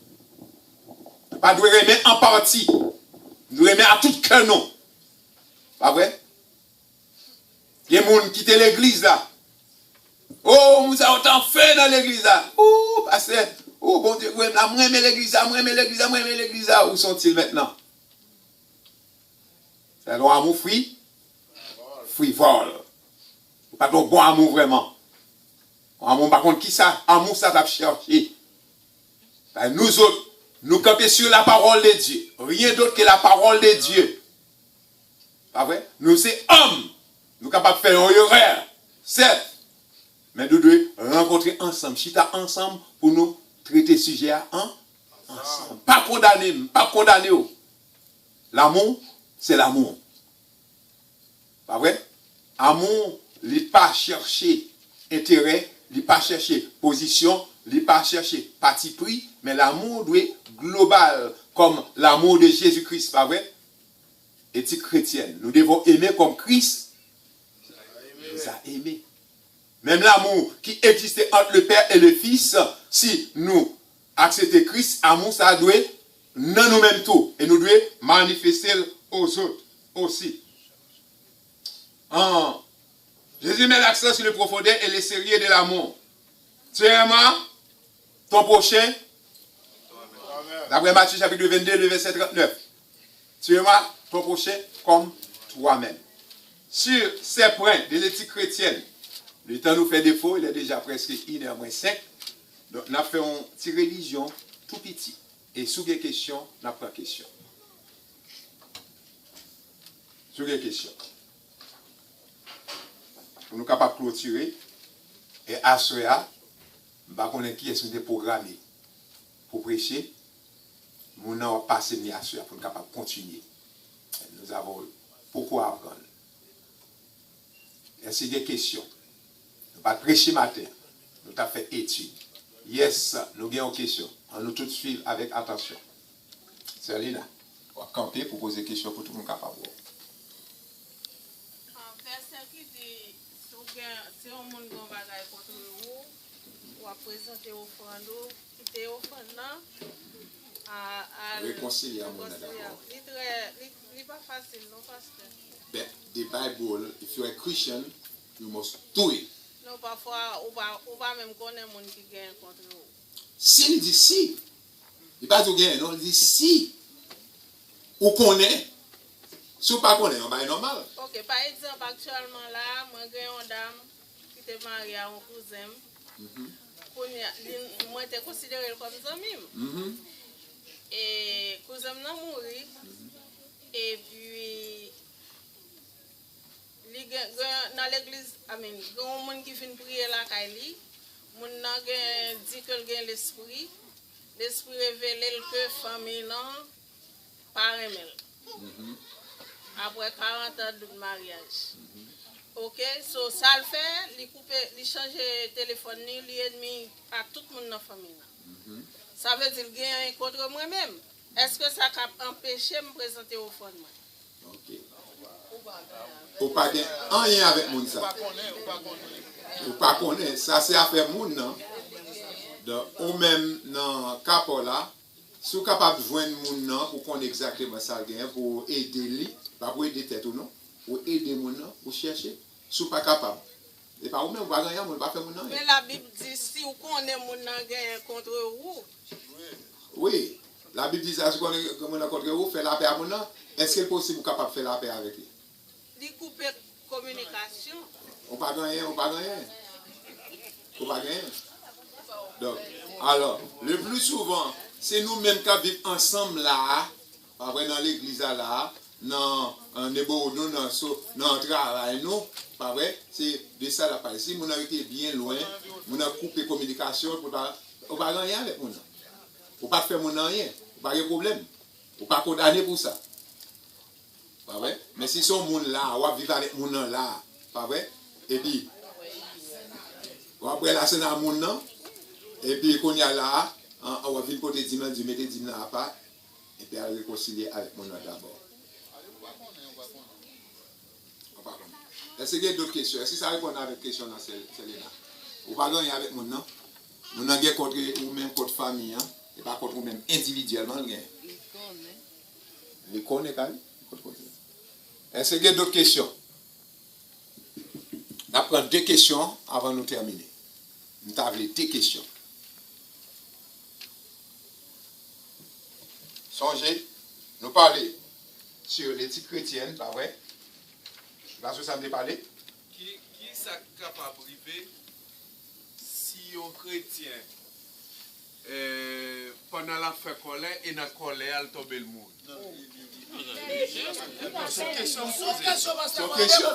Pas de aimer en partie. Nous aimer à tout cœur, non. Pas vrai? Il y a des gens qui quittent l'église là. Oh, nous avons autant fait dans l'église là. Oh, pasteur. Oh, bon Dieu, moi j'aime l'église là, moi j'aime l'église là. Où sont-ils maintenant? C'est un amour frivole. Pas de bon amour vraiment. Amour, par contre, qui ça? Amour, ça t'a cherché. Ben, nous autres, nous campons sur la parole de Dieu. Rien d'autre que la parole de Dieu. Pas vrai? Nous, c'est hommes. Nous sommes capables de faire une erreur. Certes. Mais nous devons rencontrer ensemble. Chita ensemble pour nous traiter ce sujet ensemble. Pas condamner. Pas condamner. L'amour, c'est l'amour. Pas vrai? Amour, il n'est pas chercher intérêt, il n'est pas chercher position, il n'est pas chercher parti pris, mais l'amour doit être global, comme l'amour de Jésus-Christ, pas vrai? Éthique chrétienne. Nous devons aimer comme Christ nous a aimé. Même l'amour qui existait entre le Père et le Fils, si nous acceptons Christ, amour, ça doit dans nous-mêmes tout. Et nous devons manifester aux autres aussi. Jésus met l'accent sur le profondeur et le sérieux de l'amour. Tu aimes ton prochain? D'après Matthieu chapitre 22, le verset 39. Tu aimes ton prochain comme toi-même. Sur ces points de l'éthique chrétienne, le temps nous fait défaut, il est déjà presque 1h-5. Donc, nous avons une petite religion tout petit. Et sous les questions, nous avons une question. Sous les questions. Pour nous capables de clôturer et assurer, nous ne savons qui est-ce qui est programmé pour prêcher. Nous n'avons pas passé ni assurer pour nous capables de continuer. Nous avons beaucoup à apprendre. Et c'est des questions. Nous ne pas prêcher matin. Nous avons fait étude. Yes, nous avons une question. On nous tout suivre avec attention. C'est là. On va camper pour poser des questions pour tout le monde capable. Verset qui dit, si on monde gon bagay contre vous, ou à présenter offrande, quitter offrande à réconcilier à mon d'accord. C'est pas facile, non, pasteur. But the Bible, if you're a Christian, you must do it. Non, parfois, ou pas même connaître monde qui gagne contre vous. Si, il dit si. Il pas tout gagne, non, il dit si. Ou connaît. Si ou pas connaît, on va normal. Ok, par exemple, actuellement là, moi j'ai une dame qui était mariée à un cousin. Moi j'étais considéré comme ami. Et cousin n'a mouru. Et puis dans l'église, il y a des gens qui viennent prier la Kaili. Mon dit que il l'esprit. L'esprit révèle que famille non pas remel. Après 40 ans de mariage. Ok, so ça le fait, il change le téléphone, il ennemi à tout le monde dans la famille. Ça veut dire qu'il y a un contre moi-même. Est-ce que ça a empêché de me présenter au fond? Ok. Ou pas rien avec moun ça. Ou pas connaître. Ça c'est affaire moun non. Ou même dans capo là, si vous êtes capable de joindre moun non pour connaître exactement ça pour aider lui, pas pour aider tête ou non, pour aider moun non, pour chercher, si vous pas capable. Et pas ou même pas gagner moun pas faire moun non. Mais la Bible dit si vous connaissez moun non gagne contre vous. Oui. La Bible dit ça, si vous connaissez moun contre vous, fait la paix à moun non. Est-ce qu'il est possible capable de faire la paix avec lui? Il coupe communication. On pas gagner, on pas gagner. On pas gagner. Donc, alors, le plus souvent, c'est nous-mêmes qui vivons ensemble là, après dans l'église là, dans le travail, nous, pas vrai, c'est de ça la parole. Si nous avons été bien loin, nous avons coupé communication, on ne pas gagner avec nous. On ne pas faire rien, on pas de problème. On ne pas condamner pour ça. Pas vrai? Mais si son monde là, on va vivre avec mon nom là, pas vrai? Et puis, après là, c'est dans le monde, et puis quand il y a là, on va venir côté dimanche, du mettre dimanche à part, et puis à réconcilier avec mon nom d'abord. Est-ce qu'il y a d'autres questions? Est-ce que ça répond à votre question, Célina? Vous parlez avec mon nom? Mon nom est contre ou même contre famille, et pas contre ou même individuellement. Il connaît quand même. Est-ce qu'il y a d'autres questions? On prend 2 questions avant de nous terminer. Nous avons 2 questions. Songez, nous parler sur l'éthique chrétienne, pas vrai? Parce que ça me parler. Qui est capable de priver si un chrétien pendant la fête colère et dans la colère, il tombe le monde? C'est une question. C'est une question.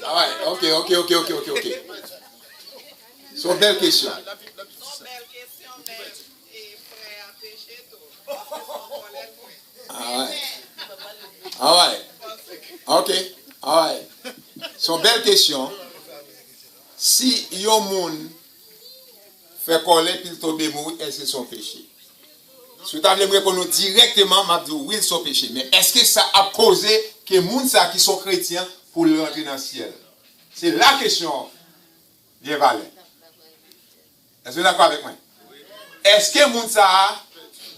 Ah ouais, ok. C'est une belle question. Ah ouais. Ok. Ah ouais. C'est une belle question. Si yon moun fait colère puis tombe mourir, est-ce que c'est son péché? Si vous avez répondre directement, m'a dit oui, c'est son péché. Mais est-ce que ça a causé que moun sa qui sont chrétiens pour rentrer dans le ciel? C'est la question. Bien valé. Est-ce que vous êtes d'accord avec moi? Est-ce que moun sa,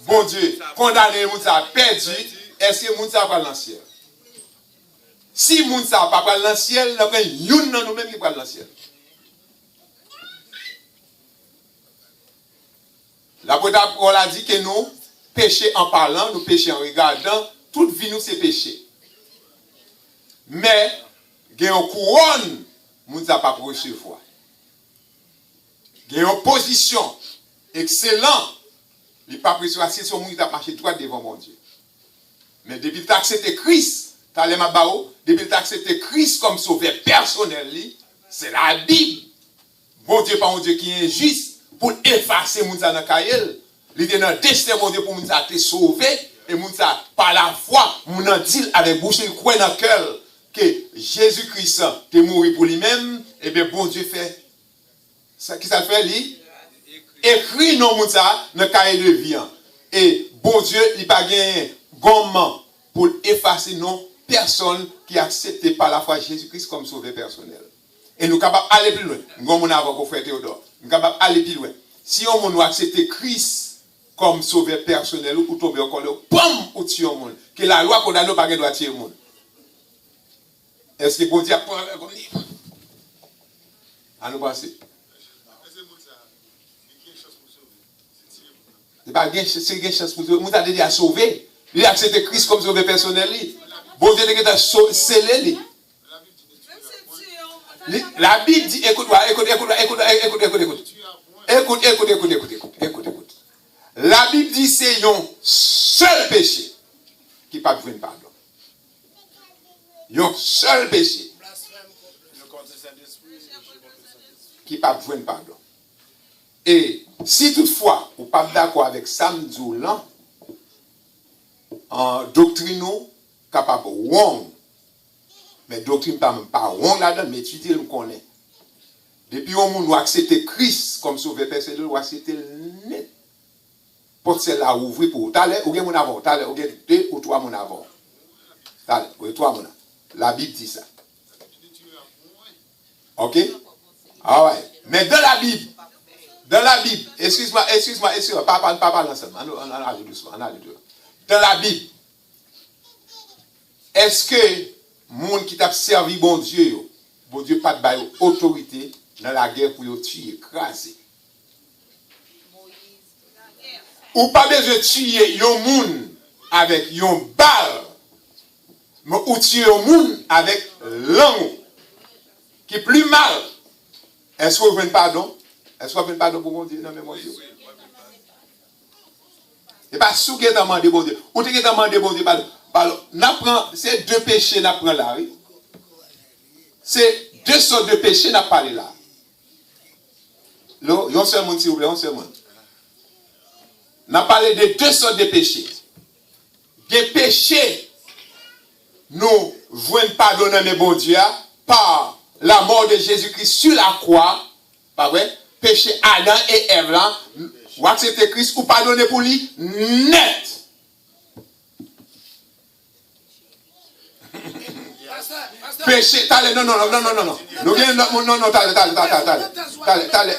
bon Dieu, condamné moun sa perdu, est-ce que moun sa va dans le ciel? Si moun sa pas dans le ciel, il y a une dans nous-mêmes qui va dans le ciel. L'apôtre Paul a dit que nous péchons en parlant, nous péchons en regardant, toute vie nous c'est péché. Mais, il y a une couronne, nous n'avons pas pour recevoir. Il y a une position excellente, il n'y a pas pour recevoir si son monde a marché droit devant mon Dieu. Mais depuis que tu as accepté Christ, depuis que tu as accepté Christ comme sauveur personnel, c'est la Bible. Bon Dieu, pas un Dieu qui est injuste. Pour effacer moun sa nan kayel, li te nan destin mon Dieu pour moun sa te sauver et moun sa par la foi moun nan dit avec bouche il croit dans cœur que Jésus-Christ est mort pour lui-même, et bien bon Dieu fait. Ça, qui ça fait, lui? Écrit non moun ça dans le cahier de vie. Et bon Dieu, il n'a pas gagné gommement pour effacer non personne qui accepte par la foi Jésus-Christ comme sauveur personnel. Et nous sommes capables d'aller plus loin. Nous sommes capables pour frère Théodore. Nous sommes capables d'aller plus loin. Si on nous accepte Christ comme sauveur personnel ou tomber encore là, pam, ou tuer le monde. Que la loi condamne pas doit tuer le monde. Est-ce que bon Dieu a pas comme livre? À nous penser. C'est pas une chance pour sauver. Nous avons dit à sauver. Il a accepté Christ comme sauveur personnel. Bon Dieu a scellé. La Bible dit, écoute. La Bible dit c'est un seul péché qui pas besoin de pardon. Un seul péché qui pas besoin de pardon. Et si toutefois, vous n'êtes pas d'accord avec Sam Zoulan, en doctrine, capable wrong, mais doctrine pas wrong là-dedans, mais étudier le connaît. Depuis au monde, nous acceptons Christ comme sauveur personnel, nous acceptons net. Pour celle-là, ouvrir pour vous. T'allez, ou bien mon avant, t'allez, ou bien 2 ou 3 mon avant. T'allez, ou 3 mon avant. La Bible dit ça. Ok? Ah ouais. Mais dans la Bible, excuse-moi, pas l'ensemble. On allait doucement, Dans la Bible, est-ce que monde qui t'a servi bon Dieu pas de bail autorité dans la guerre pour le tuer, écraser? Ou pas besoin de tuer un monde avec un balle, mais ou tuer un monde avec langue, qui est plus mal. Est-ce que vous voulez pardon? Est-ce que vous voulez pardon pour mon Dieu? Non, mais mon Dieu. Et pas sous qui est demandé bon Dieu. Ou qui est demandé bon Dieu pardon. C'est 2 péchés n'a prend là, oui. C'est 2 sortes de péchés n'a parlé là. Là, il y a un seul monde, s'il vous plaît, un seul monde. N'a parlé de 2 sortes de péchés. Des péchés, nous voulons pardonner mes bon Dieu par la mort de Jésus-Christ sur la croix. Pas vrai? Péché Adam et Ève là. Ou accepter Christ ou pardonner pour lui net. Péché, t'allez, non. Nous viens, non, t'allez.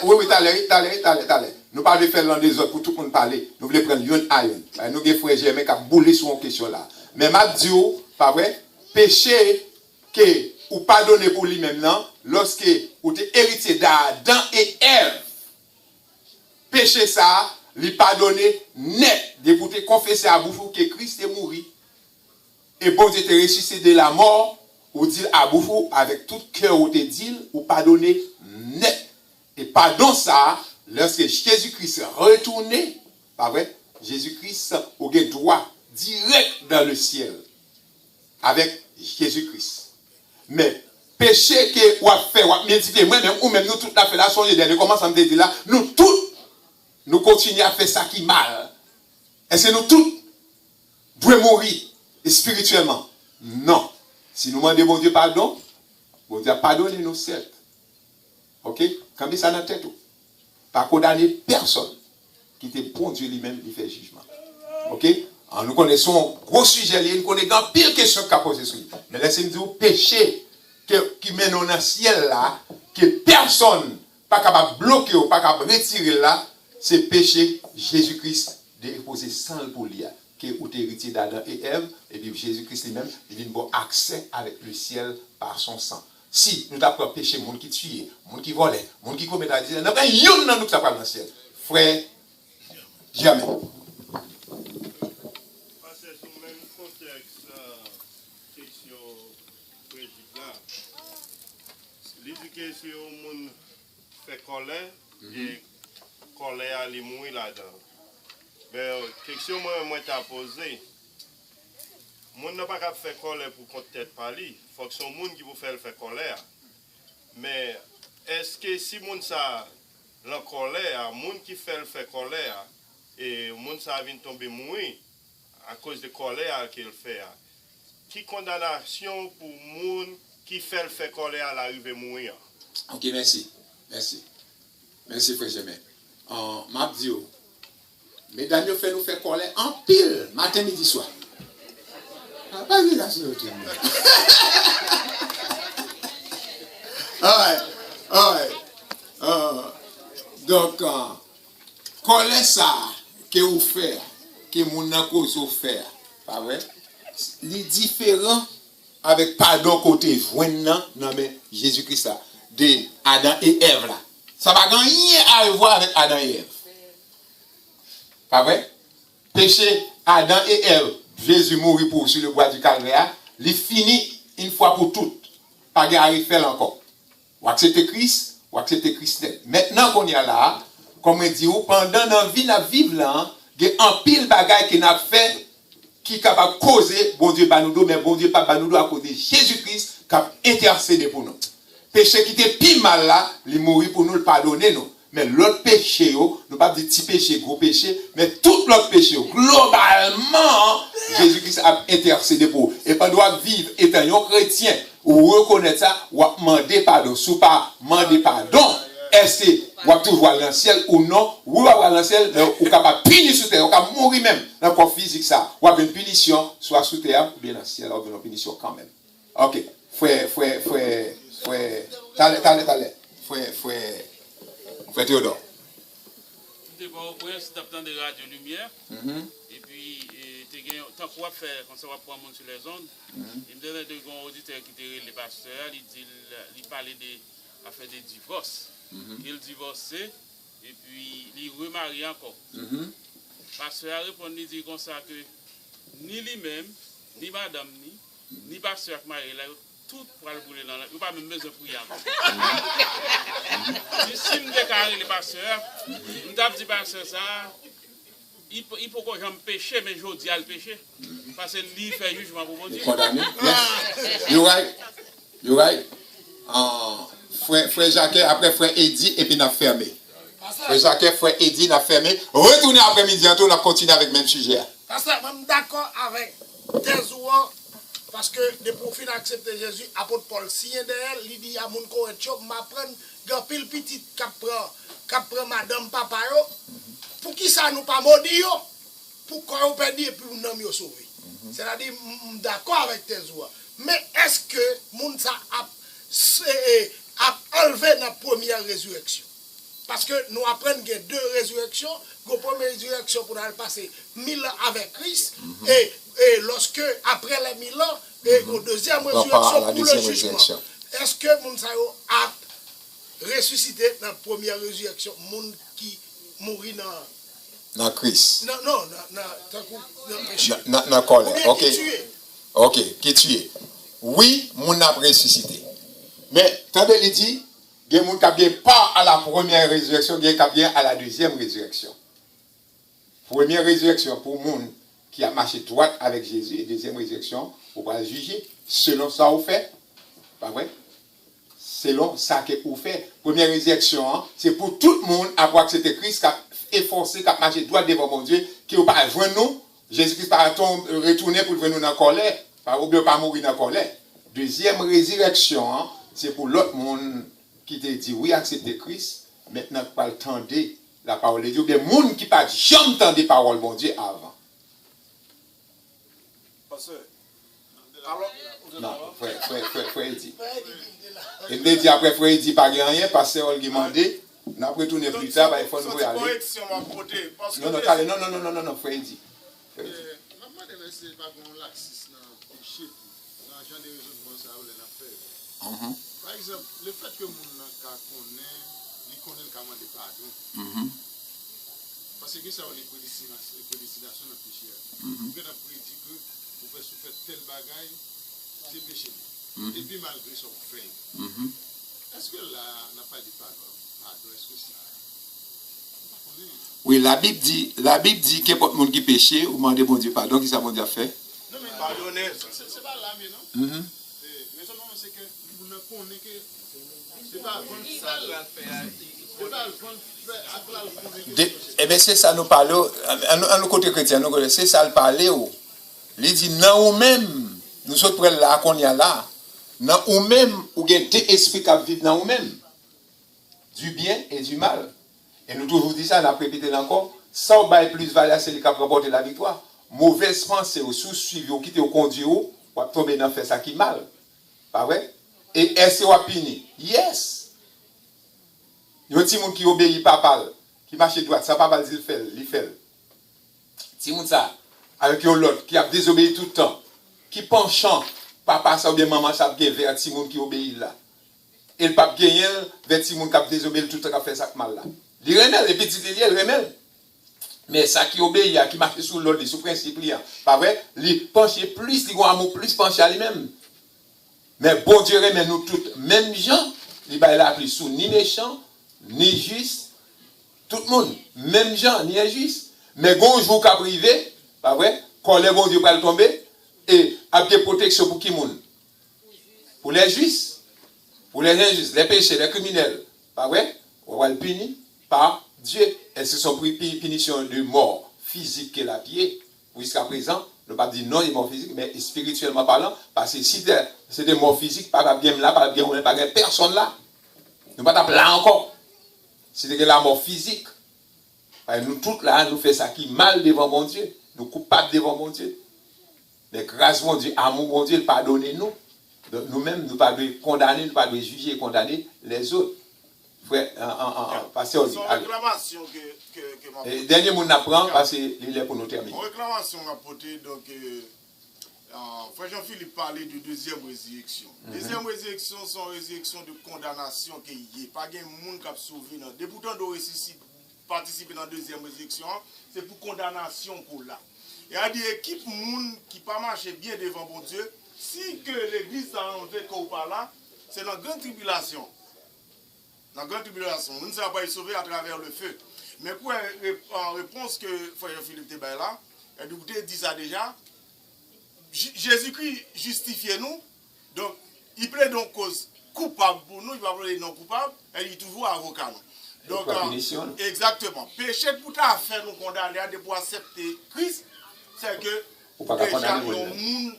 Oui, t'allez. Nous parlons de faire l'un des autres pour tout le monde parler. Nous voulons prendre une à une. Nous avons frère Germain qui a boulé sur une question là. Mais m'a dit, pas vrai, péché que ou pardonner pour lui-même là, lorsque vous êtes héritier d'Adam et Ève. Péché ça, lui pardonner net, de vous confesser à vous que Christ est mort. Et bon Dieu te ressuscité de la mort, ou dit à vous avec tout cœur ou te dit, ou pardonner net. Et pardon ça, lorsque Jésus-Christ est retourné, pas vrai, Jésus-Christ a droit direct dans le ciel avec Jésus-Christ. Mais péché que ou a fait, ou a médité, moi-même, ou même nous tout la fait là, soyez dernier, comment ça me dit là, nous tous, nous continuons à faire ça qui mal. Est-ce que nous tous devons mourir spirituellement? Non. Si nous demandons bon Dieu pardon, bon Dieu pardonnez-nous certes. Ok? Quand ça dans la tête, pas condamner personne qui était bon Dieu lui-même, il fait jugement. Ok? Alors, nous connaissons gros sujet, nous connaissons pire question qu'a posé sur lui. Mais laissez-moi dire, péché qui mène dans le ciel là, que personne pas capable de bloquer ou pas capable de retirer là, c'est péché Jésus-Christ de déposer sang pour lui, qui est héritier d'Adam et Ève, et puis Jésus-Christ lui-même, il vient avoir accès avec le ciel par son sang. Si nous avons péché, monde qui tue, monde qui vole, monde qui commet la disette, nous avons un dans nous qui s'appelle dans le ciel. Frère, jamais. Parce que sur le même contexte, question politique là, l'éducation au monde fait colère, et colère à mourir là-dedans. Mais question moi t'as posé. Moun n'a pas qu'à faire colère pour qu'on tête par lui. Faut que son monde qui vous fait colère. Mais est-ce que si moun ça la colère, moun qui fait colère et moun ça vient tomber mourir à cause de colère qu'il fait. qui condamnation pour monde qui fait le fait colère à l'arrivée mourir. Ok, merci. Merci. Merci, frère Germain. M'a dit, mesdames, nous fait nous faire colère en pile, matin, midi, soir. Pas dit là sur le truc. Donc, colère ça, que vous faites, que mon cause vous fait, pas vrai? Les différents avec pardon côté joignant non mais Jésus-Christ de Adam et Ève là. Ça va rien à voir avec Adam et Ève. Pas vrai? Péché Adam et Ève, Jésus mourit pour sur le bois du Calvaire, il finit une fois pour toutes. Pas de faire encore. Ou accepter Christ, ou accepter Christ. Maintenant qu'on y a là, comme on dit, pendant notre vie, la vivre là, il y a un pile bagaille qui n'a fait qui est capable de causer, bon Dieu, Banoudo, mais bon Dieu, pas Banoudo à cause de Jésus-Christ, qui a intercédé pour nous. Péché qui était pire mal là, il mourit pour nous le pardonner, nous. Mais l'autre péché, nous pas dire petit péché, gros péché, mais tout l'autre péché, globalement, Jésus-Christ a intercédé pour nous. Et pas doit vivre étant un chrétien, ou reconnaître ça, ou demander pardon. Si vous pas demander pardon, est-ce que vous avez toujours dans le ciel ou non? Ou vous avez dans le ciel, mais vous êtes capable de punir sur terre, vous êtes mourir même dans le corps physique. Ça. Vous avez une punition, soit sous terre, ou bien dans le ciel, vous avez une punition quand même. Ok. Frère Théodore. D'abord, au prince, tu as de Radio Lumière. Et puis, tant qu'on va faire, quand ça va prendre sur les ondes, il me donne un auditeur qui était le pasteur, il parlait de faire des divorces. Il divorçait et puis il remarie encore. Pasteur a répondu, il dit comme ça que ni lui-même, ni madame, ni pasteur qui marie là, tout pour le bouler dans la. Il n'y a pas même besoin de prier. Si je déclare le pasteur, je dis pasteur ça, il faut que j'aime pécher, mais je dis à le pécher. Parce que lui fait jugement pour mon Dieu. Condamné? Yes. You're right. Frère Jacques, après frère Eddy, et puis on a fermé. Frère Jacques, frère Eddy, on a fermé. Retournez après-midi, on a continué avec le même sujet. Parce que je suis d'accord avec Tezouan, parce que les profils acceptent Jésus, apôtre Paul, si derrière, il dit à mon correcteur, m'apprendre, grand pile petit prend madame papa yo, pour qui ça nous pas maudit yo, pour qu'on perdit et puis nous nous sauver. C'est-à-dire, je suis d'accord avec Tezouan. Mais est-ce que moun ça a enlevé notre première résurrection? Parce que nous apprenons qu'il y a deux résurrections. La première résurrection pour nous passer 1000 ans avec Christ. Et lorsque, après les 1000 ans, et la deuxième résurrection pour le jugement. Est-ce que moun ça a ressuscité dans la première résurrection? Moun qui mourit dans Christ. Non, dans péché. Dans colère. Ok. Ok, qui tue. Oui, moun a ressuscité. Mais, tandis qu'il dit, il y a des gens qui ne viennent pas à la première résurrection, il y a des gens qui viennent à la deuxième résurrection. Première résurrection pour les gens qui a marché droit avec Jésus, et deuxième résurrection, pour va juger selon ça vous fait. Pas vrai? Selon ça que vous faites. Première résurrection, c'est pour tout le monde à voir que c'était Christ qui a efforcé, qui a marché droit devant mon Dieu, qui n'a pas joint nous. Jésus-Christ n'a pas retourné pour venir dans la colère, ou bien pas mourir dans la colère. Deuxième résurrection, c'est pour l'autre monde qui te dit oui, accepter Christ, maintenant pas le temps de la parole de Dieu. Des gens qui n'ont jamais entendu la parole de bon Dieu avant. Non, frère Eddy. Il me dit après frère Eddy, pas rien, parce qu'il a demandé, on a retourné plus tard, il faut nous aller. Non, frère Eddy. Par exemple, le fait que mon connaît le camarade de pardon, parce que ça, on est prédestination dans le péché. Vous avez dit que vous pouvez souffrir tel bagaille, c'est péché. Et puis malgré ça, on fait. Est-ce que là, on n'a pas de pardon? Est-ce que c'est. Oui, la Bible dit qu'il y a pas de monde qui péche, ou demande bon Dieu pardon, qui ça bon Dieu a fait? Non, mais pardonner. C'est pas là, mais non? Mais seulement, c'est que vous ne connaissez que. C'est pas eh bien, c'est ça nous parlons, à nos côtés chrétiens, c'est ça le parler. Il dit non ou même, nous sommes près là qu'on y a là, dans ou même, ou bien deux esprits qui vivent dans ou même, du bien et du mal. Et nous toujours dit ça, on a répété encore, sans bail plus valeur, c'est lui qui a remporté la victoire. Mauvaise pensée, ou sous-suivi, ou quitter, ou conduire, ou tomber dans faire ça qui mal. Pas vrai? Et est-ce qu'on va punir? Yes! Il y a un petit monde qui obéit papa, qui marche droite, ça papa dit il fait. Petit monde ça, avec l'autre qui a désobéi tout le temps, qui penchant, papa ça ou bien maman ça bien vers petit monde qui obéit là. Et le pape gagne vers petit monde qui a désobéi tout le temps qui a fait ça mal là. Il remèle, les petits il remèle. Mais ça qui obéit, qui marche sous l'ordre, sous principe, pas vrai? Il penche plus, il a un amour plus penché à lui-même. Mais bon Dieu remet nous toutes, même gens, il va là plus sous ni méchant, ni juste, tout le monde, même gens, ni injuste. Mais bon jour qu'a privé, pas vrai? Quand le bon Dieu va le tomber, et a des protections pour qui monde? Pour les justes, pour les injustes, les péchés, les criminels, pas vrai? On va le punir par Dieu. Et ce sont punitions de mort physique qu'elle a pied. Jusqu'à présent, le pape dit non, il est mort physique, mais spirituellement parlant, parce que si c'est des morts physiques, pas bien là, pas bien personne là. Nous ne pas là encore. C'est la mort physique. Nous tous là, nous faisons ça qui mal devant mon Dieu. Nous coupables devant mon Dieu. Mais grâce mon Dieu, amour mon Dieu, pardonnez-nous. Nous-mêmes, nous ne pas condamner, nous ne pas juger et condamner les autres. C'est une réclamation que dernier mot n'apprend parce qu'il est pour nous terminer. Une réclamation apportée, donc, Frère Jean-Philippe parlait de deuxième résurrection. Deuxième résurrection, c'est une résurrection de condamnation qui y est. Pas de monde qui a sauvé. Débutant de participer dans la deuxième résurrection, c'est pour condamnation pour là. Il y a des équipes monde qui pas marché bien devant bon Dieu. Si que l'église a enlevé qu'on parle là, c'est dans la grande tribulation. Dans la grande tribulation, nous ne sommes pas sauvés à travers le feu. Mais pour en réponse que Frère Philippe Tebay là, et vous dit ça déjà, Jésus-Christ justifie nous, donc il plaît donc cause coupable pour nous, il va parler non coupable, et il est toujours avocat nous. Donc, exactement. Péché pour ta faire nous condamner de pour accepter Christ, c'est que déjà il y a un monde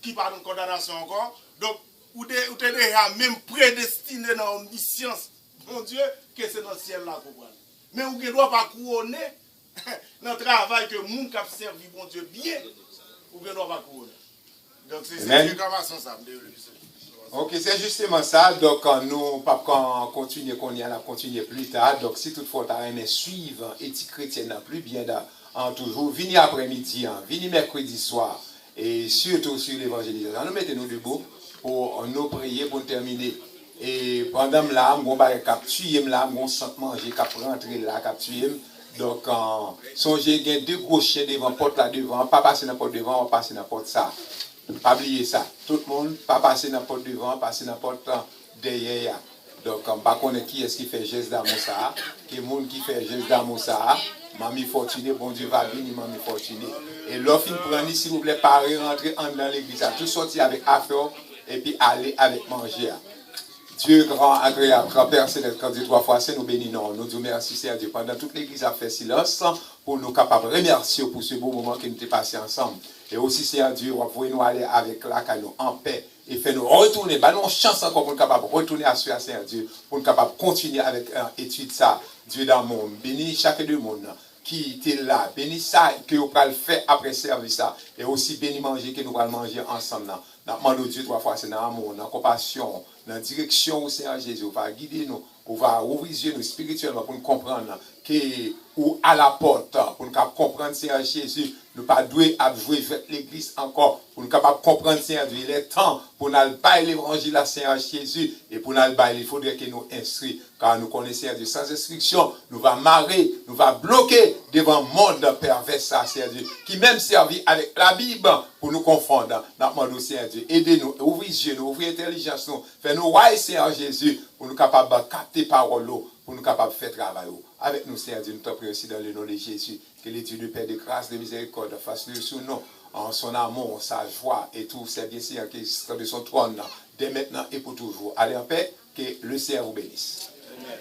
qui parle de condamnation encore. Donc, ou t'es déjà même prédestiné dans l'omniscience, mon Dieu, que c'est dans le ciel là qu'on voit. Mais on ne doit pas couronner dans le travail que le monde qui a servi mon Dieu bien, ou ne doit pas couronner. Donc c'est une réclamation ça. Ok, c'est justement ça. Donc nous, pas continuer qu'on y a continuer plus tard. Donc si toutefois tu as aimé suivre éthique chrétienne plus bien toujours, venez après-midi, venez mercredi soir, et surtout sur l'évangélisation. Nous mettons-nous debout pour nous prier pour terminer. Et pendant là, on va capturer là, on sent manger, cap rentrer là, capturer. Donc, songez, il y a deux gros chiens devant, porte là devant, pas passer n'importe devant, on va passer n'importe ça. Pas oublier ça. Tout le monde, pas passer n'importe devant, passer n'importe derrière. Donc, on va connaître qui est-ce qui fait geste d'amour ça, qui est le monde qui fait geste d'amour ça. Mamie fortunée, bon Dieu va venir, mamie fortunée. Et l'offre, prenez, s'il vous plaît, parez, rentrer dans l'église, tout sortir avec affaire. Et puis aller avec manger. Dieu grand, agréable, grand Père Céleste, quand Dieu 3 fois c'est nous bénissons. Nous disons merci Seigneur Dieu. Pendant toute l'église a fait silence pour nous capables de remercier pour ce beau moment que nous avons passé ensemble. Et aussi Seigneur Dieu, vous pouvez nous aller avec la nous en paix et faire nous retourner. Bah, nous chance encore pour nous capables de retourner à ce Seigneur Dieu, pour nous capables de continuer avec étude ça. Dieu dans le monde, bénis chaque deux monde qui était là, bénis ça que vous allez faire après service ça. Et aussi bénis manger que nous allons manger ensemble. Nous demandons Dieu 3 fois, c'est dans l'amour, dans la compassion, dans la direction au Seigneur Jésus. On va guider nous, on va ouvrir les yeux nous spirituellement pour nous comprendre que, ou à la porte, pour nous comprendre Seigneur Jésus. Nous ne pas doués à jouer avec l'église encore, pour nous capables de comprendre Seigneur Dieu. Il est temps pour nous bailler l'évangile à Seigneur Jésus. Et pour nous bailler, il faudrait que nous instruisons. Car nous connaissons Dieu sans instruction, nous va marrer, nous va bloquer devant le monde pervers, Seigneur Dieu, qui même servit avec la Bible pour nous confondre. Nous demandons, Seigneur Dieu, aidez-nous, ouvrez les yeux, ouvrez l'intelligence, faites-nous voir, Seigneur Jésus, pour nous capables de capter parole, pour nous capables de faire travail. Avec nous, Seigneur Dieu, nous t'en prions aussi dans le nom de Jésus, que les Dieu de Père de grâce, de miséricorde, fasse-le sous nous, en son amour, sa joie et tout, c'est bien, Seigneur, qui sera de son trône, dès maintenant et pour toujours. Allez en paix, que le Seigneur vous bénisse. Amen.